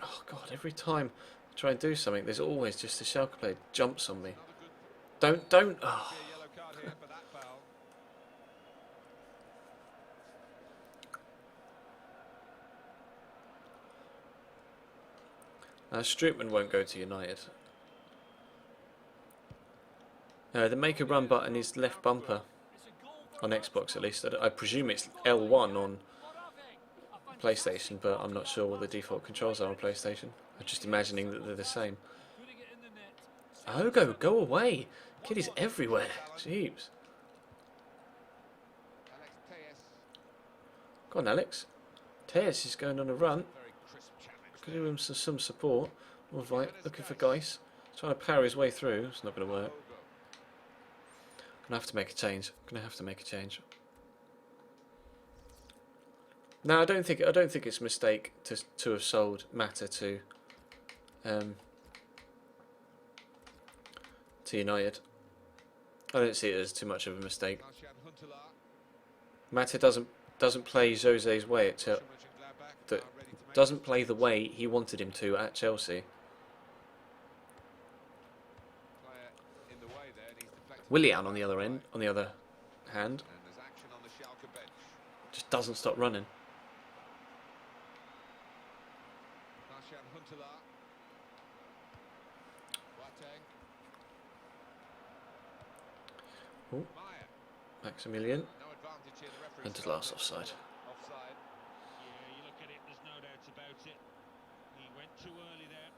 Oh, God, every time I try and do something, there's always just a Schalke player jumps on me. Don't... Oh. Strootman won't go to United. The make a run button is left bumper. On Xbox at least. I presume it's L1 on PlayStation, but I'm not sure what the default controls are on PlayStation. I'm just imagining that they're the same. Ogo, go away! Kid is everywhere. Jeeps. Go on, Alex. Tears is going on a run. Could give him some support. All right, looking for Geis. Trying to power his way through. It's not going to work. Gonna have to make a change. Gonna have to make a change. No, I don't think it's a mistake to have sold Mata to United. I don't see it as too much of a mistake. Mata doesn't play Jose's way at Chelsea. Doesn't play the way he wanted him to at Chelsea. Willian on the other hand, just doesn't stop running. Ooh. Maximilian and his last offside. Yeah, you look at it, there's no doubt about it. He went too early there.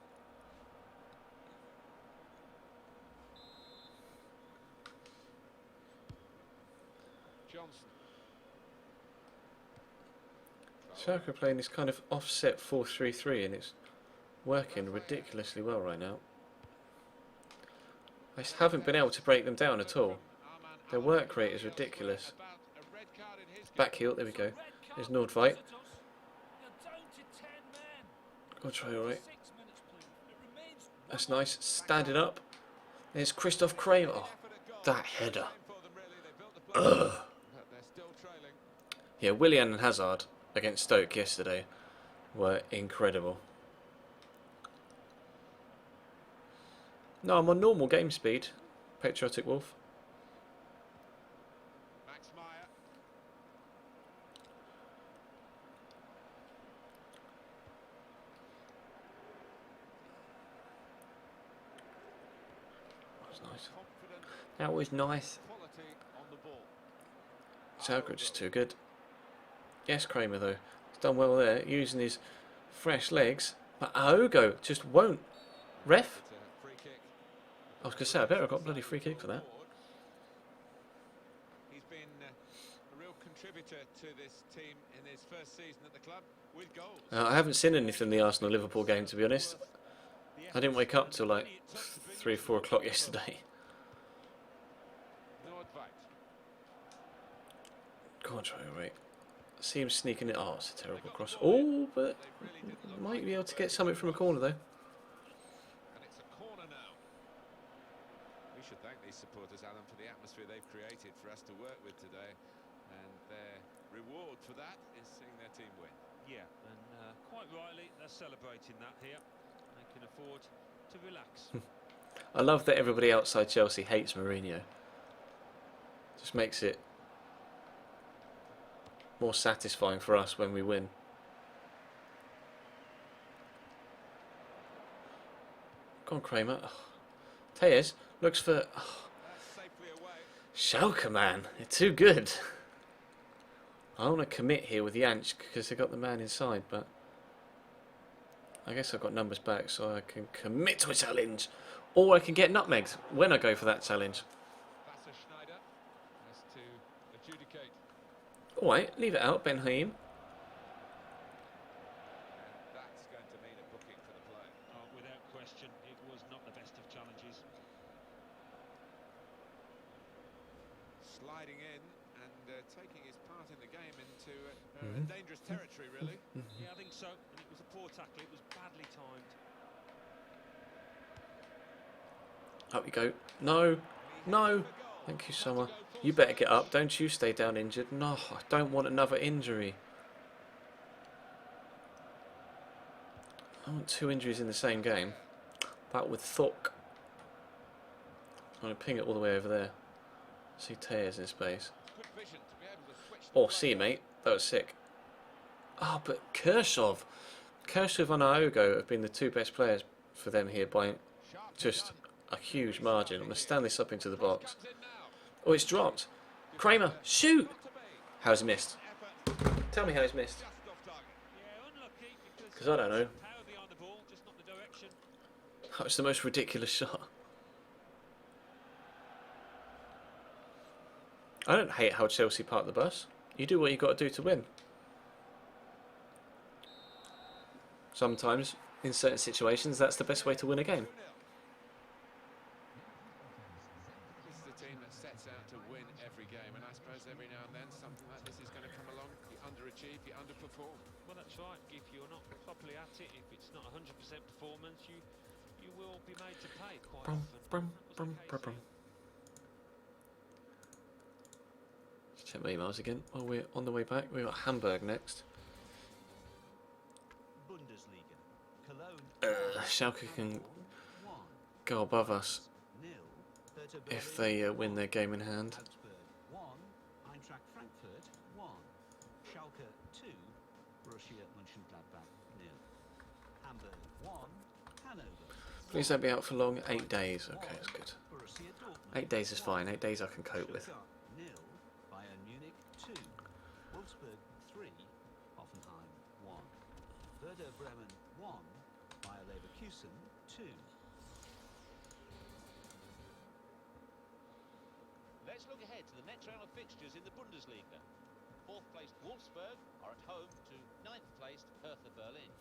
Schalke are playing this kind of offset 4-3-3 and it's working ridiculously well right now. I just haven't been able to break them down at all. Their work rate is ridiculous. Back heel, there we go. There's Nordveit. I'll try alright. That's nice. Standing up. There's Christoph Kramer. Oh, that header. Ugh. Yeah, Willian and Hazard against Stoke yesterday were incredible. No, I'm on normal game speed. Patriotic Wolf. That was nice. Schalke just too good. Yes, Kramer though. He's done well there, using his fresh legs. But Aogo just won't. Ref? I was going to say, I better have got a bloody free kick for that. He's been a real contributor to this team in his first season at the club with goals. I haven't seen anything in the Arsenal-Liverpool game, to be honest. I didn't wake up till like 3 or 4 o'clock yesterday. Go on, try right. See him sneaking it. Oh, it's a terrible cross. Oh, but might be able to get something from a corner though. And it's a corner now. We should thank these supporters, Alan, for the atmosphere they've created for us to work with today. And their reward for that is seeing their team win. Yeah, and quite rightly, they're celebrating that here. They can afford to relax. I love that everybody outside Chelsea hates Mourinho. Just makes it more satisfying for us when we win. Go on, Kramer. Oh. Tejes looks for... Oh. Schalke, man. They're too good. I want to commit here with Jansch because they got the man inside, but I guess I've got numbers back so I can commit to a challenge. Or I can get nutmegged when I go for that challenge. Alright, leave it out, Ben Haim. That's going to mean a booking for the play. Oh, without question, it was not the best of challenges. Sliding in and taking his part in the game into dangerous territory, really. Yeah, I think so. And it was a poor tackle. It was badly timed. Up we go. No. No. Thank you, Summer. You better get up. Don't you stay down injured. No, I don't want another injury. I want 2 injuries in the same game. That with Thok. I'm going to ping it all the way over there. See Thurs in space. Oh, see you, mate. That was sick. Oh, but Kershaw and Aogo have been the 2 best players for them here by just a huge margin. I'm going to stand this up into the box. Oh, it's dropped. Kramer, shoot! How's he missed? Tell me how he's missed. Because I don't know. That was the most ridiculous shot. I don't hate how Chelsea park the bus. You do what you got to do to win. Sometimes, in certain situations, that's the best way to win a game. This is a team that sets out to win every game, and I suppose every now and then something like this is going to come along. You underachieve, you underperform. Well, that's right. If you're not properly at it, if it's not 100% performance, you will be made to pay quite often. Let's check my emails again. While we're on the way back, we've got Hamburg next. Schalke can go above us if they win their game in hand. Please don't be out for long. 8 days. Okay, that's good. 8 days is fine. 8 days I can cope with. Let's look ahead to the next round of fixtures in the Bundesliga. 4th placed Wolfsburg are at home to 9th placed Hertha Berlin.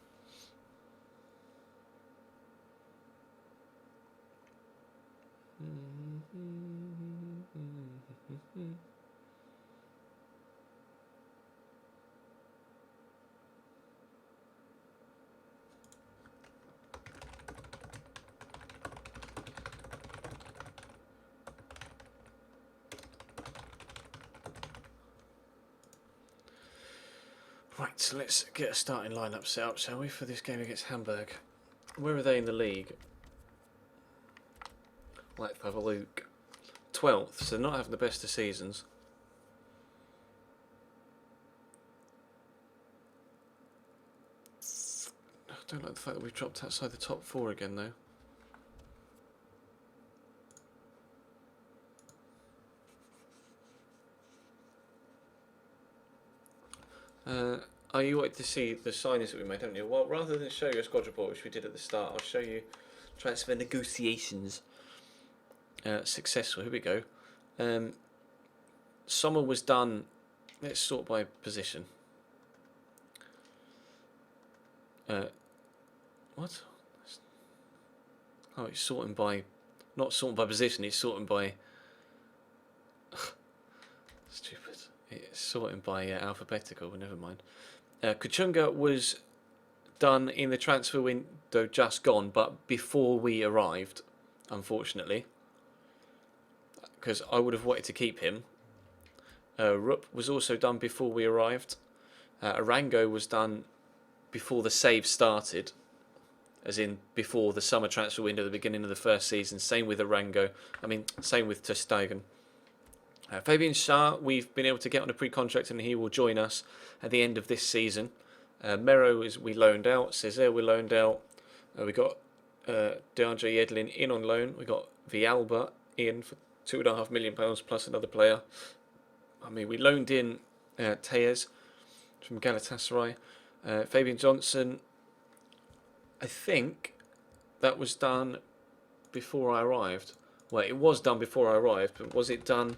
Right, so let's get a starting lineup set up, shall we, for this game against Hamburg. Where are they in the league? Let's have a look. 12th, so not having the best of seasons. I don't like the fact that we've dropped outside the top 4 again, though. Oh, you wanted to see the signings that we made, haven't you? Well, rather than show you a squad report, which we did at the start, I'll show you transfer negotiations. Successful. Here we go. Summer was done. Let's sort by position. What? Oh, it's sorting by, not sorting by position. It's sorting by. Stupid. It's sorting by alphabetical, but never mind. Kuchunga was done in the transfer window just gone, but before we arrived, unfortunately, because I would have wanted to keep him. Rupp was also done before we arrived. Arango was done before the save started, as in before the summer transfer window at the beginning of the first season. Same with Arango. Same with ter Stegen. Fabian Schär, we've been able to get on a pre-contract and he will join us at the end of this season. Mero we loaned out. Cesar we loaned out. We got DeAndre Yedlin in on loan. We got Villalba in for £2.5 million plus another player. We loaned in Thurs from Galatasaray. Fabian Johnson, I think that was done before I arrived. Well, it was done before I arrived, but was it done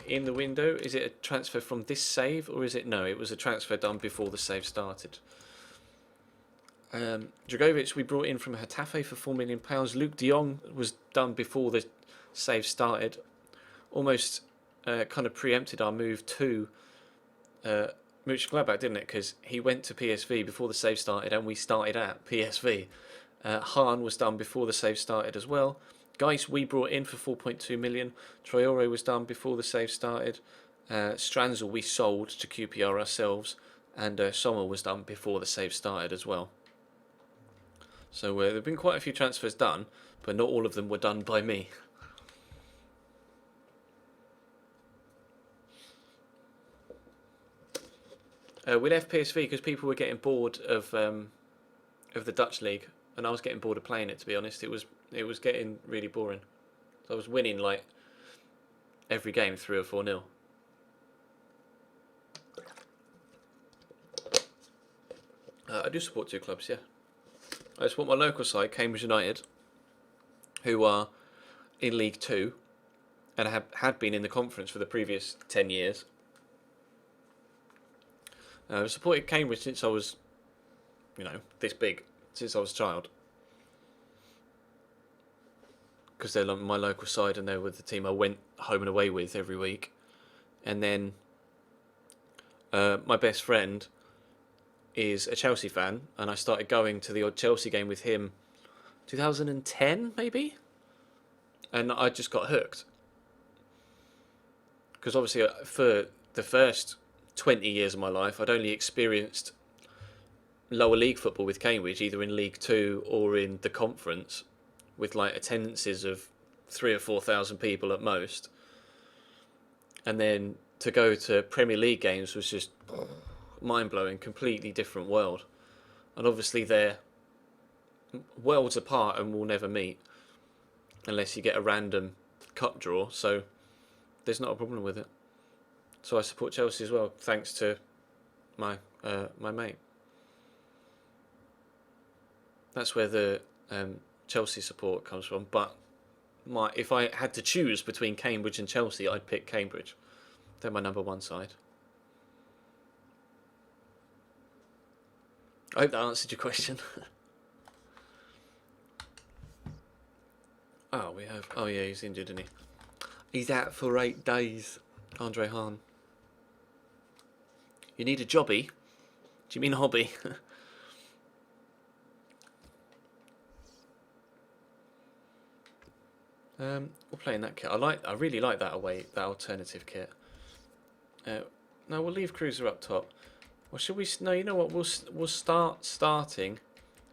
in the window? Is it a transfer from this save, or is it no? It was a transfer done before the save started. Dragovic we brought in from Getafe for £4 million. Luke de Jong was done before the save started. Almost kind of preempted our move to Mönchengladbach, didn't it? Because he went to PSV before the save started, and we started at PSV. Hahn was done before the save started as well. Guys, we brought in for 4.2 million. Traore was done before the save started. Stranzel we sold to QPR ourselves, and Sommer was done before the save started as well. So there have been quite a few transfers done, but not all of them were done by me. We left PSV because people were getting bored of the Dutch league, and I was getting bored of playing it. To be honest, it was getting really boring. So I was winning like every game 3 or 4-0. I do support 2 clubs, yeah. I support my local side, Cambridge United, who are in League 2 and had been in the conference for the previous 10 years. I've supported Cambridge since I was, this big, since I was a child. Because they're my local side and they were the team I went home and away with every week. And then my best friend is a Chelsea fan, and I started going to the odd Chelsea game with him 2010 maybe, and I just got hooked. Because obviously for the first 20 years of my life I'd only experienced lower league football with Cambridge, either in League 2 or in the conference, with like attendances of 3,000 or 4,000 people at most. And then to go to Premier League games was just mind-blowing, completely different world. And obviously they're worlds apart and will never meet unless you get a random cup draw, so there's not a problem with it. So I support Chelsea as well, thanks to my mate. That's where the Chelsea support comes from. But if I had to choose between Cambridge and Chelsea, I'd pick Cambridge. They're my number 1 side. I hope that answered your question. Oh yeah, he's injured, isn't he? He's out for 8 days. Andre Hahn. You need a jobby? Do you mean a hobby? We'll play in that kit. I really like that alternative kit. No, we'll leave Cruiser up top. Or should we? No, you know what? We'll starting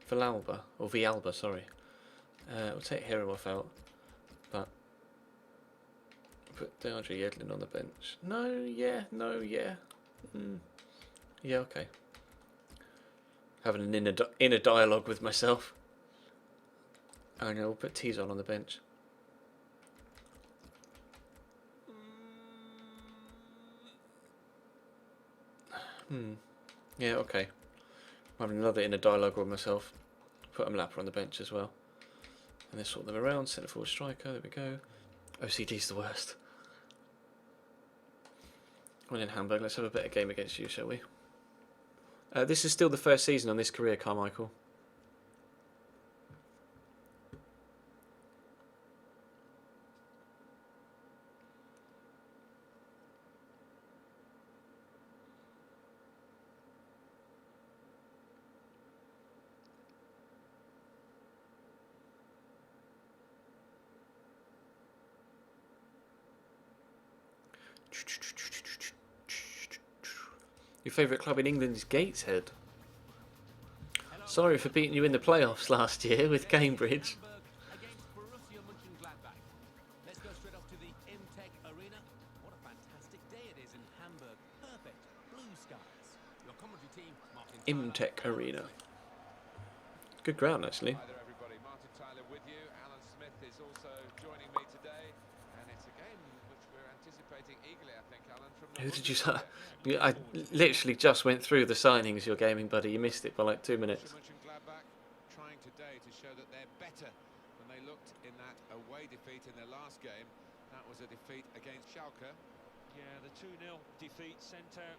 Villalba, sorry. We'll take Hero off out, but put DeAndre Yedlin on the bench. Yeah. Yeah, okay. Having an inner dialogue with myself. Oh no, we'll put Tizon on the bench. Yeah, okay. I'm having another inner dialogue with myself. Put Mlapper on the bench as well. And then sort them around. Centre forward striker, there we go. OCD's the worst. Well, in Hamburg, let's have a better game against you, shall we? This is still the first season on this career, Carmichael. Your favourite club in England is Gateshead. Sorry for beating you in the playoffs last year with Cambridge. Let's go straight off to the Ep8 Arena. What a fantastic day it is in Hamburg. Perfect blue skies. Your commentary team, Martin Ep8 Arena. Good ground, actually. Hi there, everybody. Martin Tyler with you. Alan Smith is also joining me today, and it's a game which we're anticipating eagerly, I think, Alan. Who did you say? I literally just went through the signings, your gaming buddy. You missed it by like 2 minutes. Trying today to show that they're better than they looked in that away defeat in their last game. That was a defeat against Schalke. Yeah, the 2-0 defeat sent out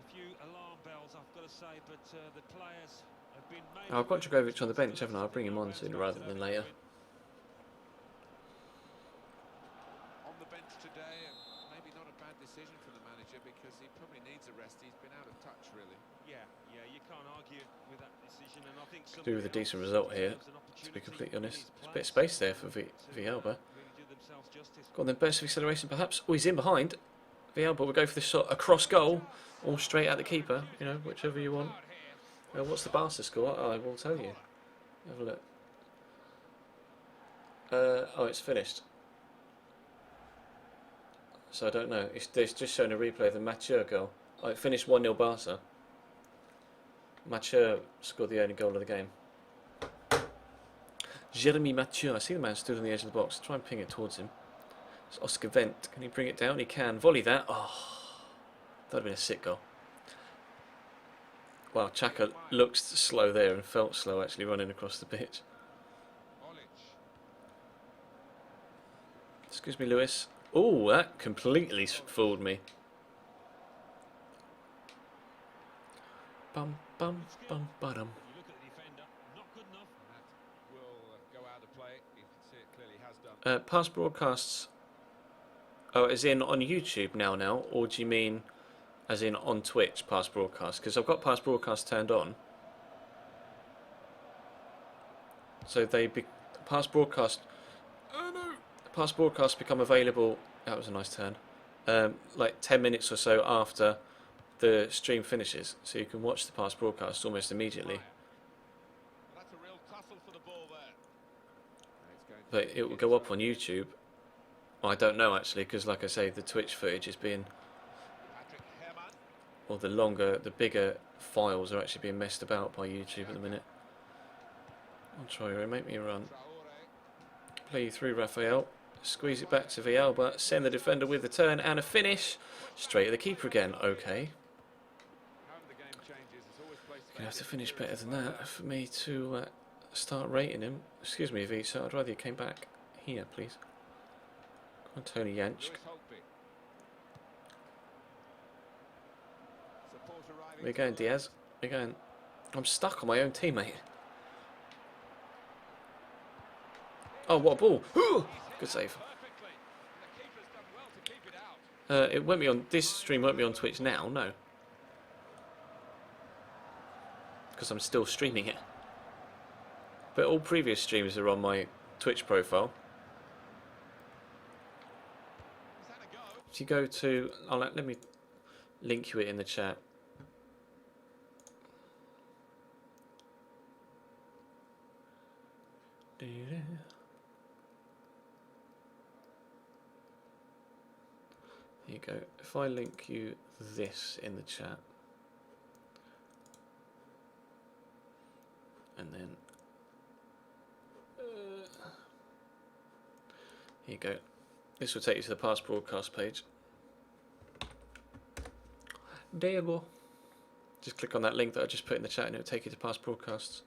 a few alarm bells, I've got to say, but the players have been made... Oh, I've got Dragovic on the bench, haven't I? I'll bring him on sooner rather than later. On the bench today, and maybe not a bad decision for the manager because he probably needs a rest. He's been out of touch, really. Yeah, you can't argue with that decision, and I think Do with a decent result here. to be completely honest. There's a bit of space there for Villalba. Got then burst of acceleration perhaps. Oh, he's in behind. Villalba will go for the shot across goal, or straight at the keeper, you know, whichever you want. What's the Barca score? I will tell you. Have a look. Oh, it's finished. So I don't know. It's just showing a replay of the Mathieu goal. Oh, it finished 1-0 Barca. Mathieu scored the only goal of the game. Jeremy Mathieu. I see the man stood on the edge of the box. Try and ping it towards him. It's Oscar Wendt. Can he bring it down? He can. Volley that. Oh, that would have been a sick goal. Wow, Xhaka looked slow there and felt slow actually running across the pitch. Excuse me, Lewis. Oh, that completely fooled me. Bum bum bum bum. Past broadcasts. Oh, as in on YouTube now, or do you mean as in on Twitch past broadcasts? Because I've got past broadcasts turned on. So past broadcasts become available. That was a nice turn. Like 10 minutes or so after the stream finishes, so you can watch the past broadcast almost immediately. But it will go up on YouTube. Well, I don't know actually, because like I say, the Twitch footage is being, or the bigger files are actually being messed about by YouTube at the minute. I'll try, make me run. Play you through Raphael. Squeeze it back to Villalba. Send the defender with the turn and a finish. Straight at the keeper again. Okay. Gonna have to finish better than that for me to start rating him. Excuse me, Visa. I'd rather you came back here, please. Come on, Tony Jansch. We're going, Diaz. We're going. I'm stuck on my own teammate. Oh, what a ball! Good save. It won't be on. This stream won't be on Twitch now. No. Because I'm still streaming it. But all previous streams are on my Twitch profile. If you go to, let me link you it in the chat. Here you go. If I link you this in the chat. And then here you go. This will take you to the past broadcast page. There you go. Just click on that link that I just put in the chat and it will take you to past broadcasts.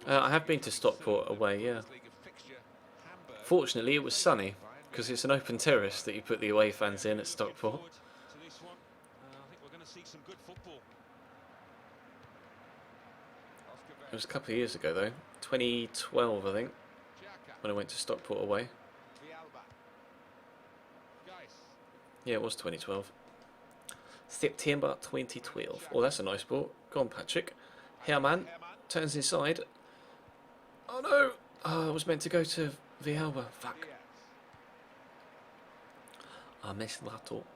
I have been to Stockport away, yeah. Fortunately, it was sunny because it's an open terrace that you put the away fans in at Stockport. It was a couple of years ago though, 2012 I think, when I went to Stockport away. Yeah, it was 2012. September 2012. Oh, that's a nice ball. Go on, Patrick. Herman turns inside. Oh no! Oh, I was meant to go to Villalba. Fuck. I messed that up.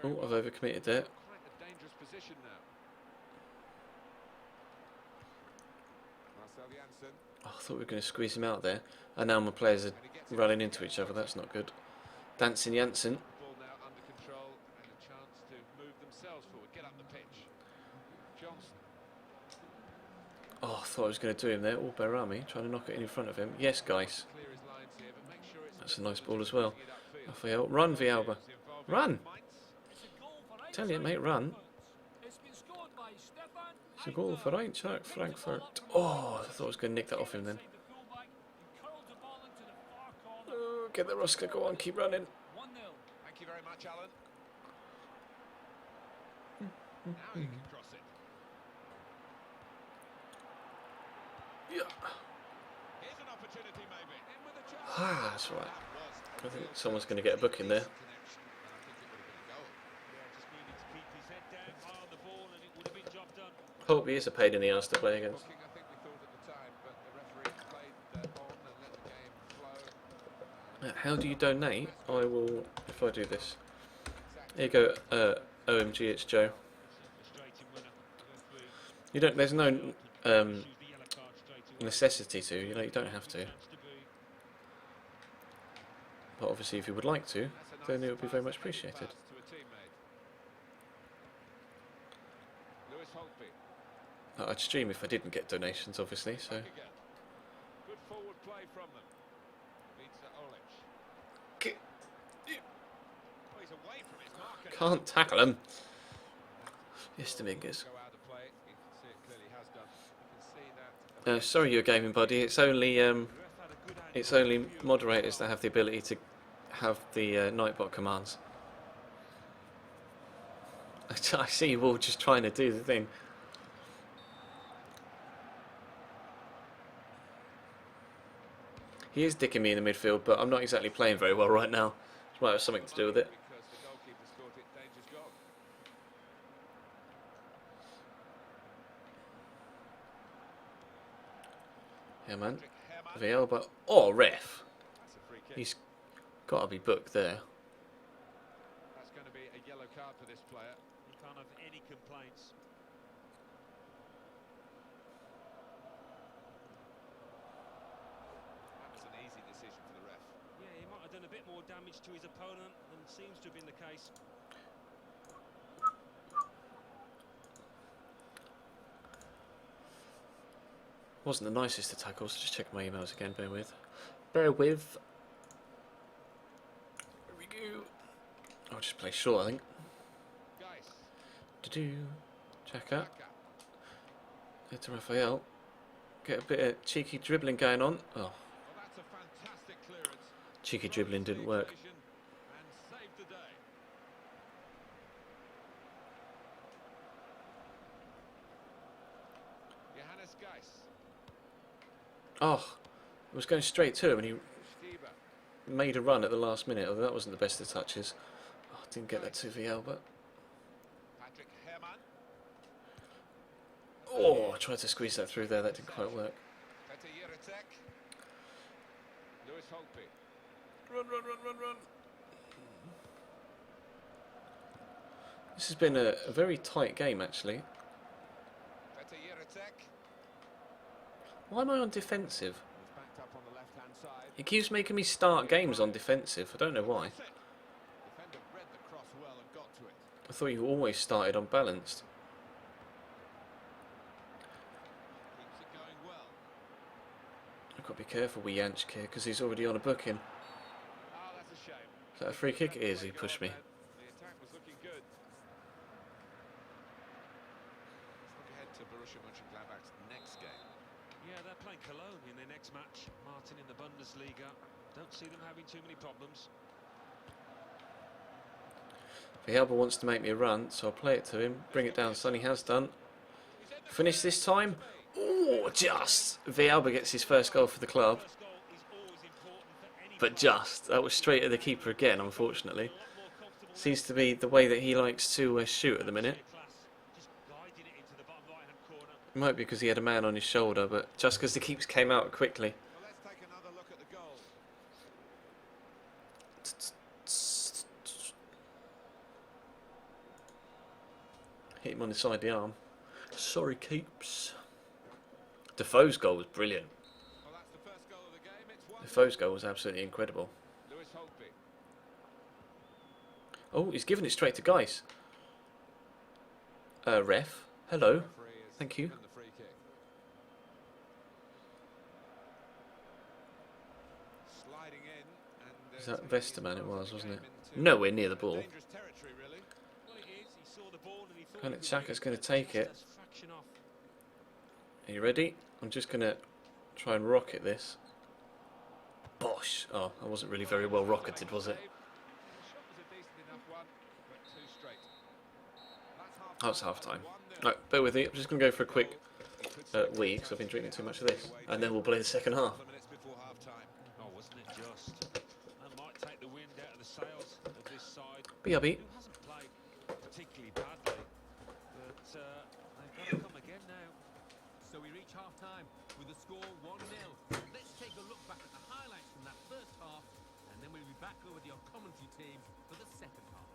Oh, I've overcommitted there. Oh, I thought we were going to squeeze him out there. And now my players are running into each other. That's not good. Dancing Janssen. Oh, I thought I was going to do him there. Oh, Barami trying to knock it in front of him. Yes, guys. That's a nice ball as well. Raphael, run, Villalba. Run! Tell you, mate, run. It's a goal for Eintracht Frankfurt. Oh, I thought I was going to nick that off him then. Oh, get the Ruska, go on, keep running. Thank you very much, Alan. Now you can cross it. Yeah. Here's an opportunity, maybe. In with a chance. Ah, that's right. I think someone's going to get a book in there. Just needed to keep his head down, eye on the ball, and it would have been job done. Hope he is a pain in the arse to play against. I think we thought at the time, but the referee played on and let the game flow. How do you donate? I will, if I do this. Here you go, OMG, it's Joe. Frustrating winner. Go through. You don't. There's no Choose the yellow card straight away. necessity to. You know, you don't have to. Chance to be. But obviously, if you would like to, then it would be very much appreciated. To a teammate. Lewis Holtby. I'd stream if I didn't get donations, obviously. So Again. Good forward play from them. Beats Olic. K- Oh, he's away from his marker. can't tackle him. Yes, Dominguez. Go out of play. You can see it clearly has done. You can see that. Sorry, you're gaming buddy. It's only The ref had a good angle. it's only moderators that have the ability to have the Nightbot commands. I see you all just trying to do the thing. He is dicking me in the midfield, but I'm not exactly playing very well right now. It might have something to do with it. Because the goalkeeper scored it, danger's gone. Yeah, man. Patrick Herrmann. VL, but oh, ref. That's a free kick. He's got to be booked there. That's going to be a yellow card for this player. You can't have any complaints. That was an easy decision for the ref. Yeah, he might have done a bit more damage to his opponent than seems to have been the case. Wasn't the nicest of tackles. Just check my emails again. Bear with. Bear with. Here we go. I'll just play short, I think. Guys, Do-do. Chaka. Xhaka. Hit to Raphael. Get a bit of cheeky dribbling going on. Oh, Well, that's a fantastic clearance. cheeky dribbling didn't work. And saved the day. Johannes Geis. Oh, I was going straight to him and he Stieber. made a run at the last minute. Although that wasn't the best of touches. Oh, didn't get that to VL, but Patrick Herrmann. oh, I tried to squeeze that through there. That didn't quite work. Petr Jiřiček. Lewis Holtby. Run, run, run, run, run. This has been a very tight game, actually. Petr Jiřiček. Why am I on defensive? He's backed up on the left-hand side. It keeps making me start games on defensive. I don't know why. That's it. Defender read the cross well and got to it. I thought you always started unbalanced. Keeps it going well. I've got to be careful with Jansk here because he's already on a booking. Ah, that's a shame. Is that a free kick? It is. He pushed me. The attack was looking good. Let's look ahead to Borussia Mönchengladbach's next game. Yeah, they're playing Cologne in their next match. Martin in the Bundesliga. Don't see them having too many problems. Villalba wants to make me a run, so I'll play it to him. Bring it down, son. He has done. Finish this time. Oh, just. Villalba gets his first goal for the club. First goal is always important for any But player. just. That was straight at the keeper again, unfortunately. A lot more comfortable Seems to be the way that he likes to shoot at the minute. class. Just guiding it into the bottom right-hand corner. It might be because he had a man on his shoulder, but just because the keeps came out quickly. Well, let's take another look at the goal. Hit him on the side of the arm. Sorry, keeps. Defoe's goal was brilliant. Well, that's the first goal of the game. It's 1-0. Defoe's goal was absolutely incredible. Lewis Holtby. Oh, he's given it straight to Geis. Ref. Hello. Referee has Thank you. given the free kick. Sliding in and Is that taking Vesterman it control of was, the wasn't it? game into Nowhere near the ball. dangerous territory, really. Well, it is. He saw the ball and he thought And he was Xhaka's getting gonna take it. just a fraction off. Are you ready? I'm just going to try and rocket this. Bosh. Oh, that wasn't really very well rocketed, was it? The shot was a decent enough one, but too straight. That's half time. Right, bear with me. I'm just going to go for a quick wee because I've been drinking too much of this. And then we'll play the second half. Minutes before half time. Oh, wasn't it just? That might take the wind out of the sails of this side, BRB. who hasn't played particularly badly, but they've got to come again now. So we reach half-time with the score 1-0. Let's take a look back at the highlights from that first half, and then we'll be back over with your commentary team for the second half.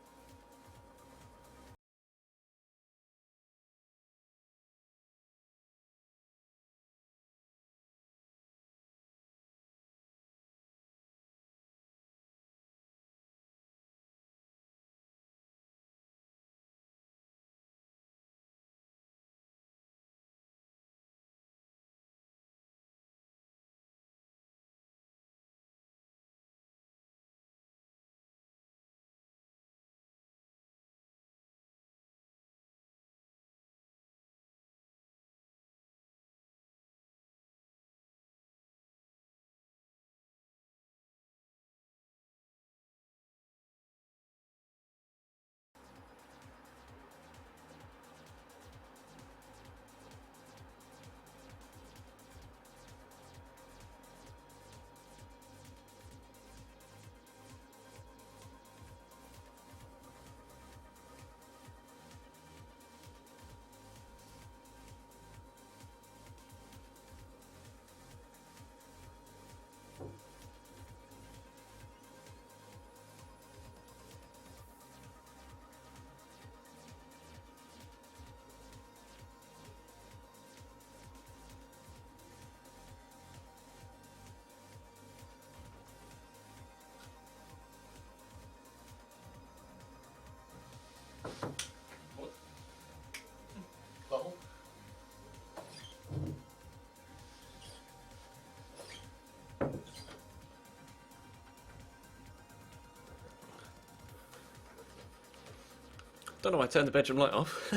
Don't know why I turned the bedroom light off.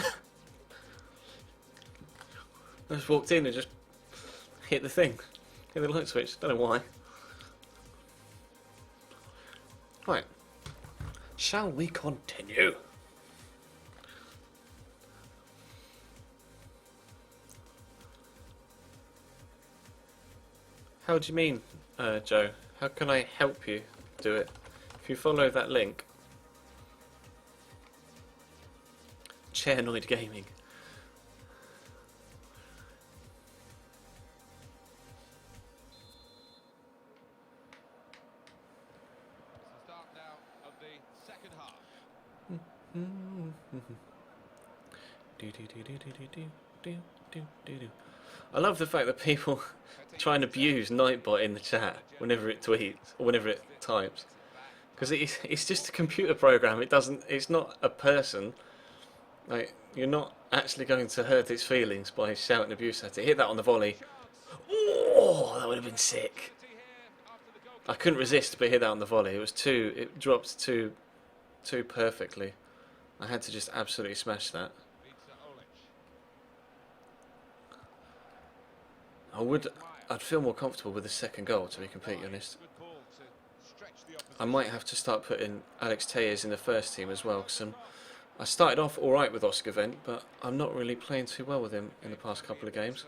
I just walked in and just hit the thing. Hit the light switch. Don't know why. Right. Shall we continue? How do you mean, Joe? How can I help you do it? If you follow that link. Chairnoid Gaming. It's the start now of the second half. I love the fact that people try and abuse Nightbot in the chat whenever it tweets or whenever it types, because it's just a computer program. It's not a person. Like, you're not actually going to hurt its feelings by shouting abuse at it. Hit that on the volley. Oh, that would have been sick. I couldn't resist but hit that on the volley. It dropped too perfectly. I had to just absolutely smash that. I'd feel more comfortable with the second goal, to be completely honest. I might have to start putting Alex Tellez in the first team as well, because I started off alright with Oscar Wendt, but I'm not really playing too well with him in the past couple of games.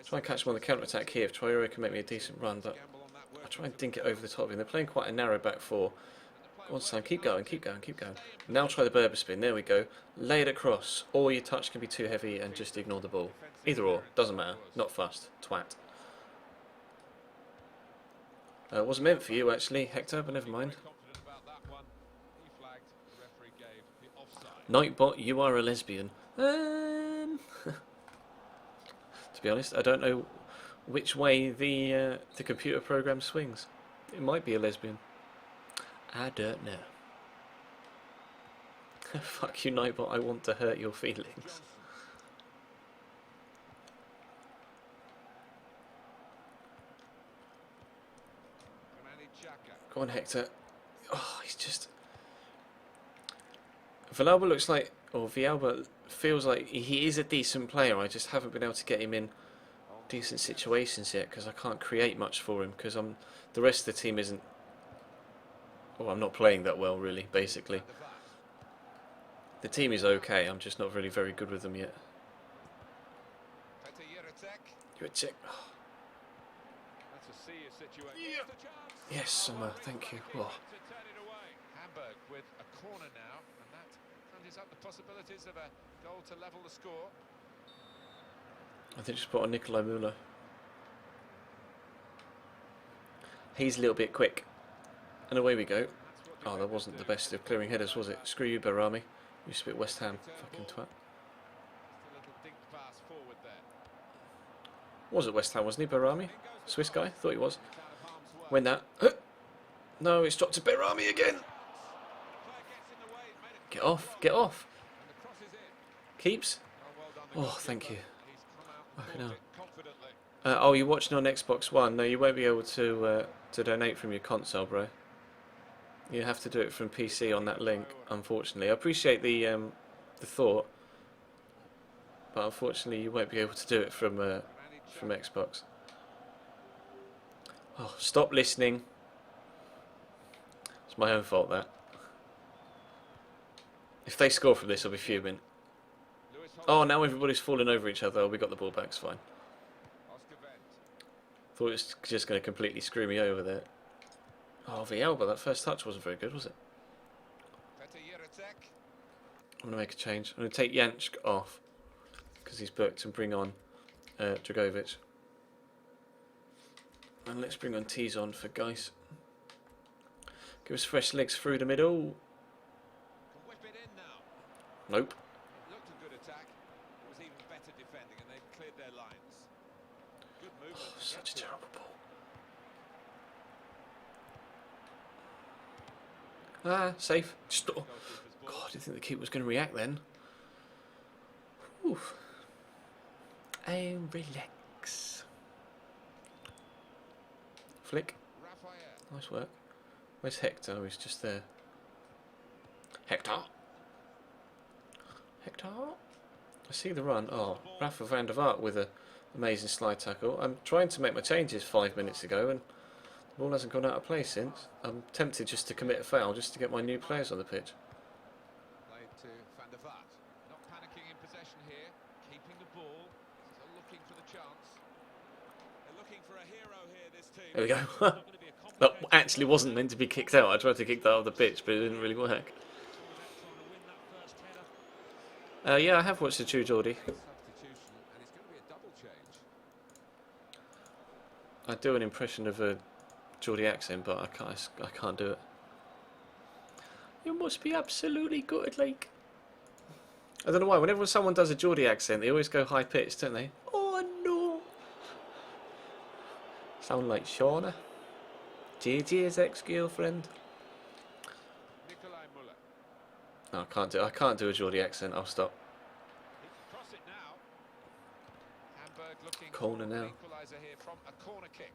Try and catch him on the counter-attack here if Traore can make me a decent run, but I try and dink it over the top of him. They're playing quite a narrow back four. Go on, Sam, keep going, keep going, keep going. Now try the Berber spin, there we go. Lay it across, or your touch can be too heavy and just ignore the ball. Either or, doesn't matter, not fussed, twat. Wasn't meant for you actually, Hector, but never mind. Nightbot, you are a lesbian. To be honest, I don't know which way the computer program swings. It might be a lesbian. I don't know. Fuck you, Nightbot, I want to hurt your feelings. Go on, Hector. Oh, he's just... Villalba looks like... Or Villalba feels like he is a decent player. I just haven't been able to get him in decent situations yet because I can't create much for him because the rest of the team isn't... Well, I'm not playing that well, really, basically. The team is okay. I'm just not really very good with them yet. You're a check. Oh. to see a situation. Here's the chance. Yes, Summer, thank you. Oh. To turn it away. Hamburg with a corner now, and that conjures up the possibilities of a goal to level the score. I think just put on Nikolai Müller. He's a little bit quick. And away we go. Oh, that wasn't the best of clearing headers, was it? Screw you, Barami. Used to be at West Ham. Fucking twat. Just a little dink pass forward there. Was at West Ham, wasn't he, Barami? Swiss guy? Thought he was. It's out of harm's way. When that... No, it's dropped to Barami again. The player gets in the way, made a Get off, get off. and the cross is in. Keeps. Well done, the Oh, thank you. He's come out Fucking and hell. fought it confidently. Oh, you're watching on Xbox One. No, you won't be able to donate from your console, bro. You have to do it from PC on that link, unfortunately. I appreciate the thought, but unfortunately you won't be able to do it from Xbox. Oh, stop listening. It's my own fault, that. If they score from this, I'll be fuming. Lewis Oh, now everybody's falling over each other. Oh, we got the ball back, it's fine. Oscar Wendt. Thought it was just going to completely screw me over there. Oh, Villalba, that first touch wasn't very good, was it? Petr Jiřiček. I'm going to make a change. I'm going to take Jansk off because he's booked and bring on Dragovic. And let's bring on Tees on for Geis. Give us fresh legs through the middle. Can whip it in now. Nope. It looked a good attack. It was even better defending, and they've cleared their lines. Good movement. Oh, such a terrible ball. Ah, safe. Just, oh, God, I didn't think the keeper was going to react then. Oof. And relax. Flick. Raphael. Nice work. Where's Hector? Oh, he's just there. Hector. Hector. I see the run. Oh, Rafa van der Vaart with an amazing slide tackle. I'm trying to make my changes 5 minutes ago and the ball hasn't gone out of play since. I'm tempted just to commit a foul just to get my new players on the pitch. Played to Van der Vaart. Not panicking in possession here. Keeping the ball. Still looking for the chance. They're looking for a hero here, this team. There we go. That actually wasn't meant to be kicked out. I tried to kick that off the pitch, but it didn't really work. Yeah, I have watched the True Geordie. Substitution, and it's going to be a double change. I do an impression of a Geordie accent, but I can't do it. You must be absolutely good, like. I don't know why. Whenever someone does a Geordie accent, they always go high pitched, don't they? Oh no! Sound like Shauna. JJ's ex-girlfriend. Nikolai Müller. No, I can't do a Geordie accent. I'll stop. He can cross it now. Hamburg looking Corner for now. an equaliser here from a corner kick.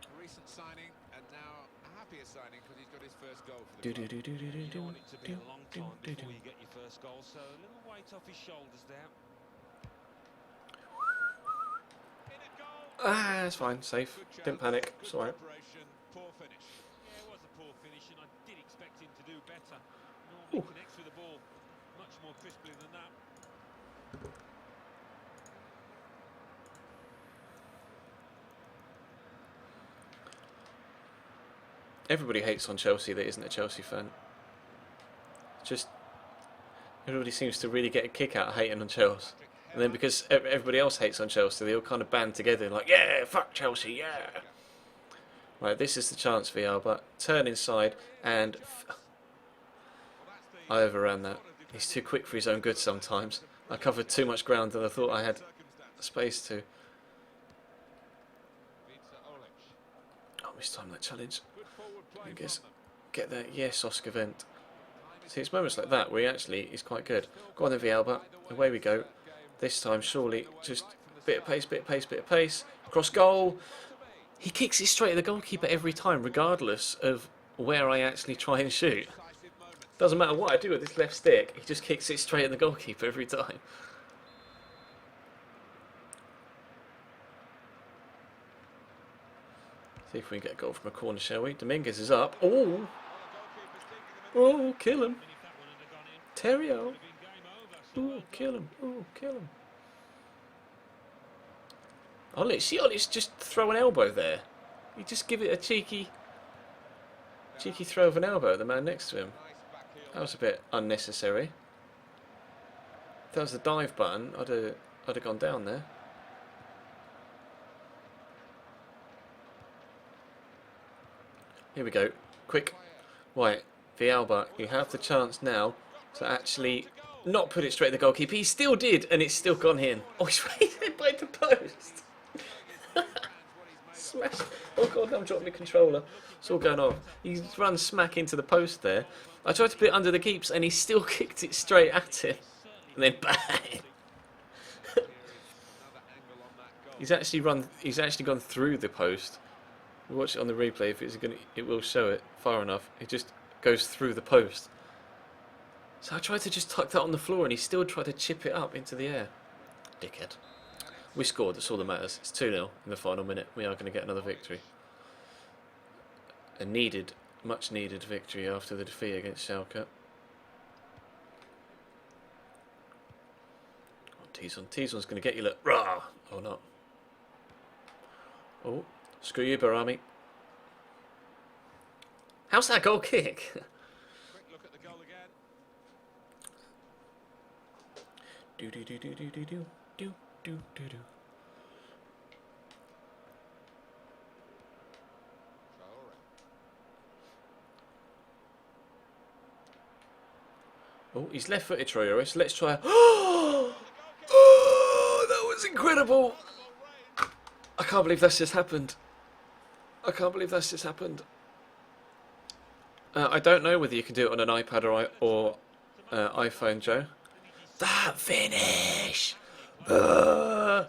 A recent signing, and now a happier signing because he's got his first goal for the club. You don't want it to be a long time before you get your first goal, so a little weight off his shoulders there. In a goal. Ah, it's fine. Safe. Good chance, Didn't panic. good It's alright. preparation, poor finish. Yeah, it was a poor finish, and I did expect him to do better. Normally Ooh. connects with the ball much more crisply than that. Everybody hates on Chelsea that isn't a Chelsea fan. Just everybody seems to really get a kick out of hating on Chelsea. And then because everybody else hates on Chelsea, they all kind of band together and like, yeah, fuck Chelsea, yeah. Right, this is the chance for Alba. Turn inside and I overran that. He's too quick for his own good sometimes. I covered too much ground than I thought I had space to. Oh, mistimed that challenge. I guess get there. Yes, Oscar Wendt. See, it's moments like that where he actually is quite good. Go on then, Villalba. Away we go. This time, surely, just bit of pace, bit of pace, bit of pace. Cross goal. He kicks it straight at the goalkeeper every time, regardless of where I actually try and shoot. Doesn't matter what I do with this left stick, he just kicks it straight at the goalkeeper every time. See if we can get a goal from a corner, shall we? Dominguez is up. Oh! Oh, kill him. Terrio. Oh, kill him. Oh, kill him. Ollie's just throw an elbow there. You just give it a cheeky throw of an elbow at the man next to him. That was a bit unnecessary. If that was the dive button, I'd have gone down there. Here we go. Quick. Right, Villalba, you have the chance now to actually not put it straight at the goalkeeper. He still did, and it's still gone in. Oh, he's right by the post. Smash. Oh god, I'm dropping the controller. It's all going off. He runs smack into the post there. I tried to put it under the keeps, and he still kicked it straight at him. And then bang. He's actually gone through the post. We'll watch it on the replay. If it will show it far enough. It just goes through the post. So I tried to just tuck that on the floor, and he still tried to chip it up into the air. Dickhead. We scored. That's all that matters. It's 2-0 in the final minute. We are going to get another victory. A much needed victory after the defeat against Schalke. Oh, Tizon's going to get you. Look, rah! Or not. Oh, screw you, Barami. How's that goal kick? Quick look at the goal again. Do do do do do do do do do do do. Oh, he's left-footed, Troyoris. Let's try. Oh, that was incredible! I can't believe that's just happened. I don't know whether you can do it on an iPad or iPhone, Joe. That finish! That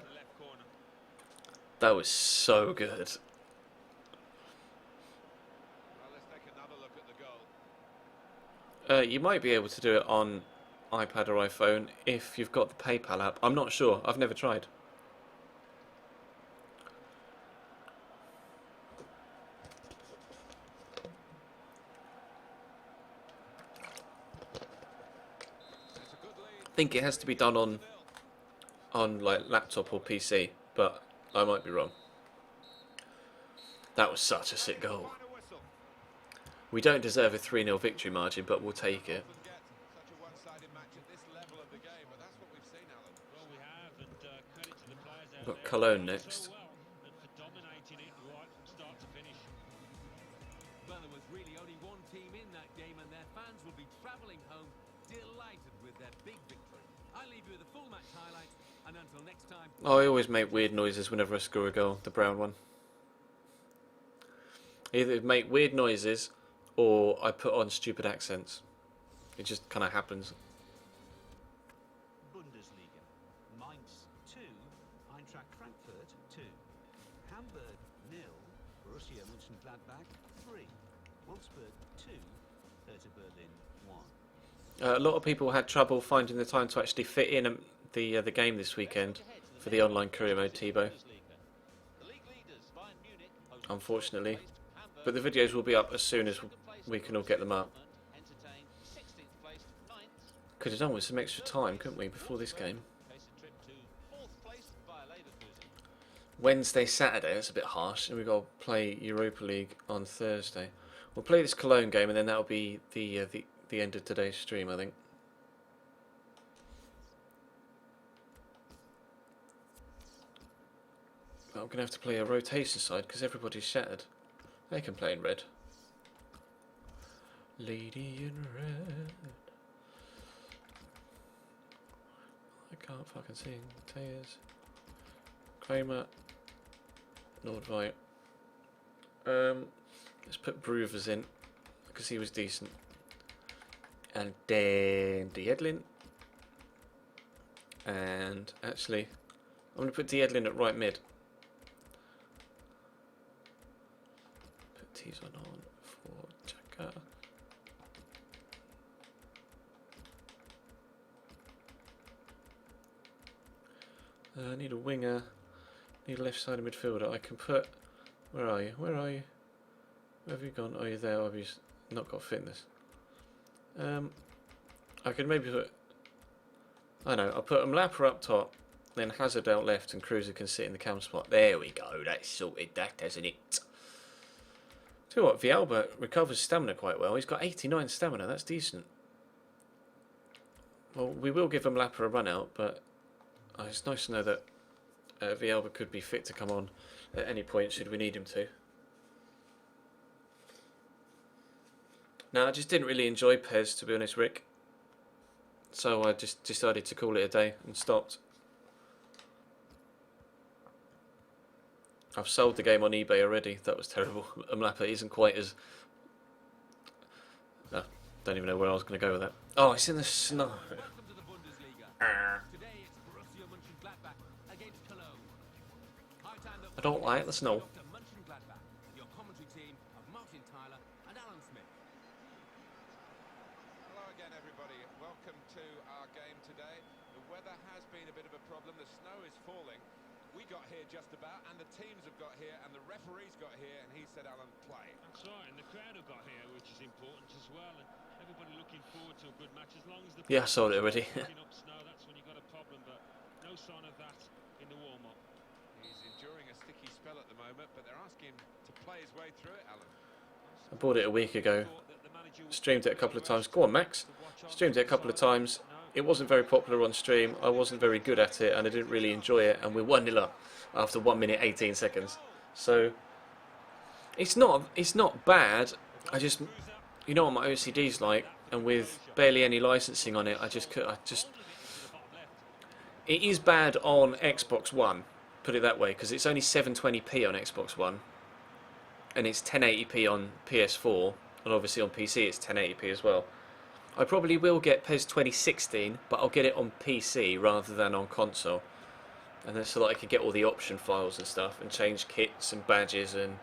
was so good. Well, let's take another look at the goal. You might be able to do it on iPad or iPhone if you've got the PayPal app. I'm not sure. I've never tried. I think it has to be done on like laptop or PC, but I might be wrong. That was such a sick goal. We don't deserve a 3-0 victory margin, but we'll take it. We've got Cologne next. Well, there was really only one team in that game, and their fans will be travelling home delighted with their big victory. I'll leave you with the full match highlights, and until next time. Oh, I always make weird noises whenever I score a goal, the brown one. Either make weird noises or I put on stupid accents. It just kind of happens. Bundesliga. Mainz 2, Eintracht Frankfurt 2. Hamburg 0, Borussia Mönchengladbach 3. Wolfsburg 2, Hertha Berlin 1. A lot of people had trouble finding the time to actually fit in the game this weekend for the online career mode, Tebow. Unfortunately. But the videos will be up as soon as we can all get them up. Could have done with some extra time, couldn't we, before this game? Wednesday, Saturday, that's a bit harsh, and we've got to play Europa League on Thursday. We'll play this Cologne game, and then that'll be the end of today's stream, I think. But I'm going to have to play a rotation side because everybody's shattered. They can play in red. Lady in red. I can't fucking sing. Tears. Kramer. Nordvite. Let's put Bruvers in because he was decent. And then Diedlin. And actually, I'm going to put Diedlin at right mid. Put Tizon on for Chaka. I need a winger. Need a left-sided midfielder. I can put. Where are you? Where are you? Where have you gone? Oh, you're there. I've not got fitness. I could maybe put. I know. I'll put Mlapper up top, Then Hazard out left and Cruiser can sit in the cam spot. There we go. That's sorted that, hasn't it? Tell you what, Villalba recovers stamina quite well. He's got 89 stamina. That's decent. Well, we will give Mlapa a run out, but it's nice to know that Villalba could be fit to come on at any point should we need him to. No, I just didn't really enjoy Pez, to be honest, Rick. So I just decided to call it a day and stopped. I've sold the game on eBay already. That was terrible. Mlapa isn't quite as... No, don't even know where I was going to go with that. Oh, it's in the snow. Welcome to the Bundesliga. Today it's Borussia Mönchengladbach against Cologne. High time that I don't like the snow. Dr. Mönchengladbach, your commentary team of Martin Tyler and Alan Smith. Hello again, everybody. Welcome to our game today. The weather has been a bit of a problem. The snow is falling. We got here just about, and the teams have got here, and the referee's got here, and he said, Alan, play. That's right, and the crowd have got here, which is important as well, and everybody looking forward to a good match. As long as the Yeah, I sold it already. picking up snow, that's when you got a problem, but no sign of that in the warm-up. He's enduring a sticky spell at the moment, but they're asking him to play his way through it, Alan. I bought it a week ago. Thought that the manager would Streamed it a couple of times. Go on, Max. Streamed it a couple of times. It wasn't very popular on stream. I wasn't very good at it, and I didn't really enjoy it. And we're 1-0 up after 1 minute 18 seconds. So it's not bad. I just, you know what my OCD's like, and with barely any licensing on it, it is bad on Xbox One. Put it that way, because it's only 720p on Xbox One, and it's 1080p on PS4, and obviously on PC it's 1080p as well. I probably will get PES 2016, but I'll get it on PC rather than on console. And then so that I can get all the option files and stuff, and change kits and badges and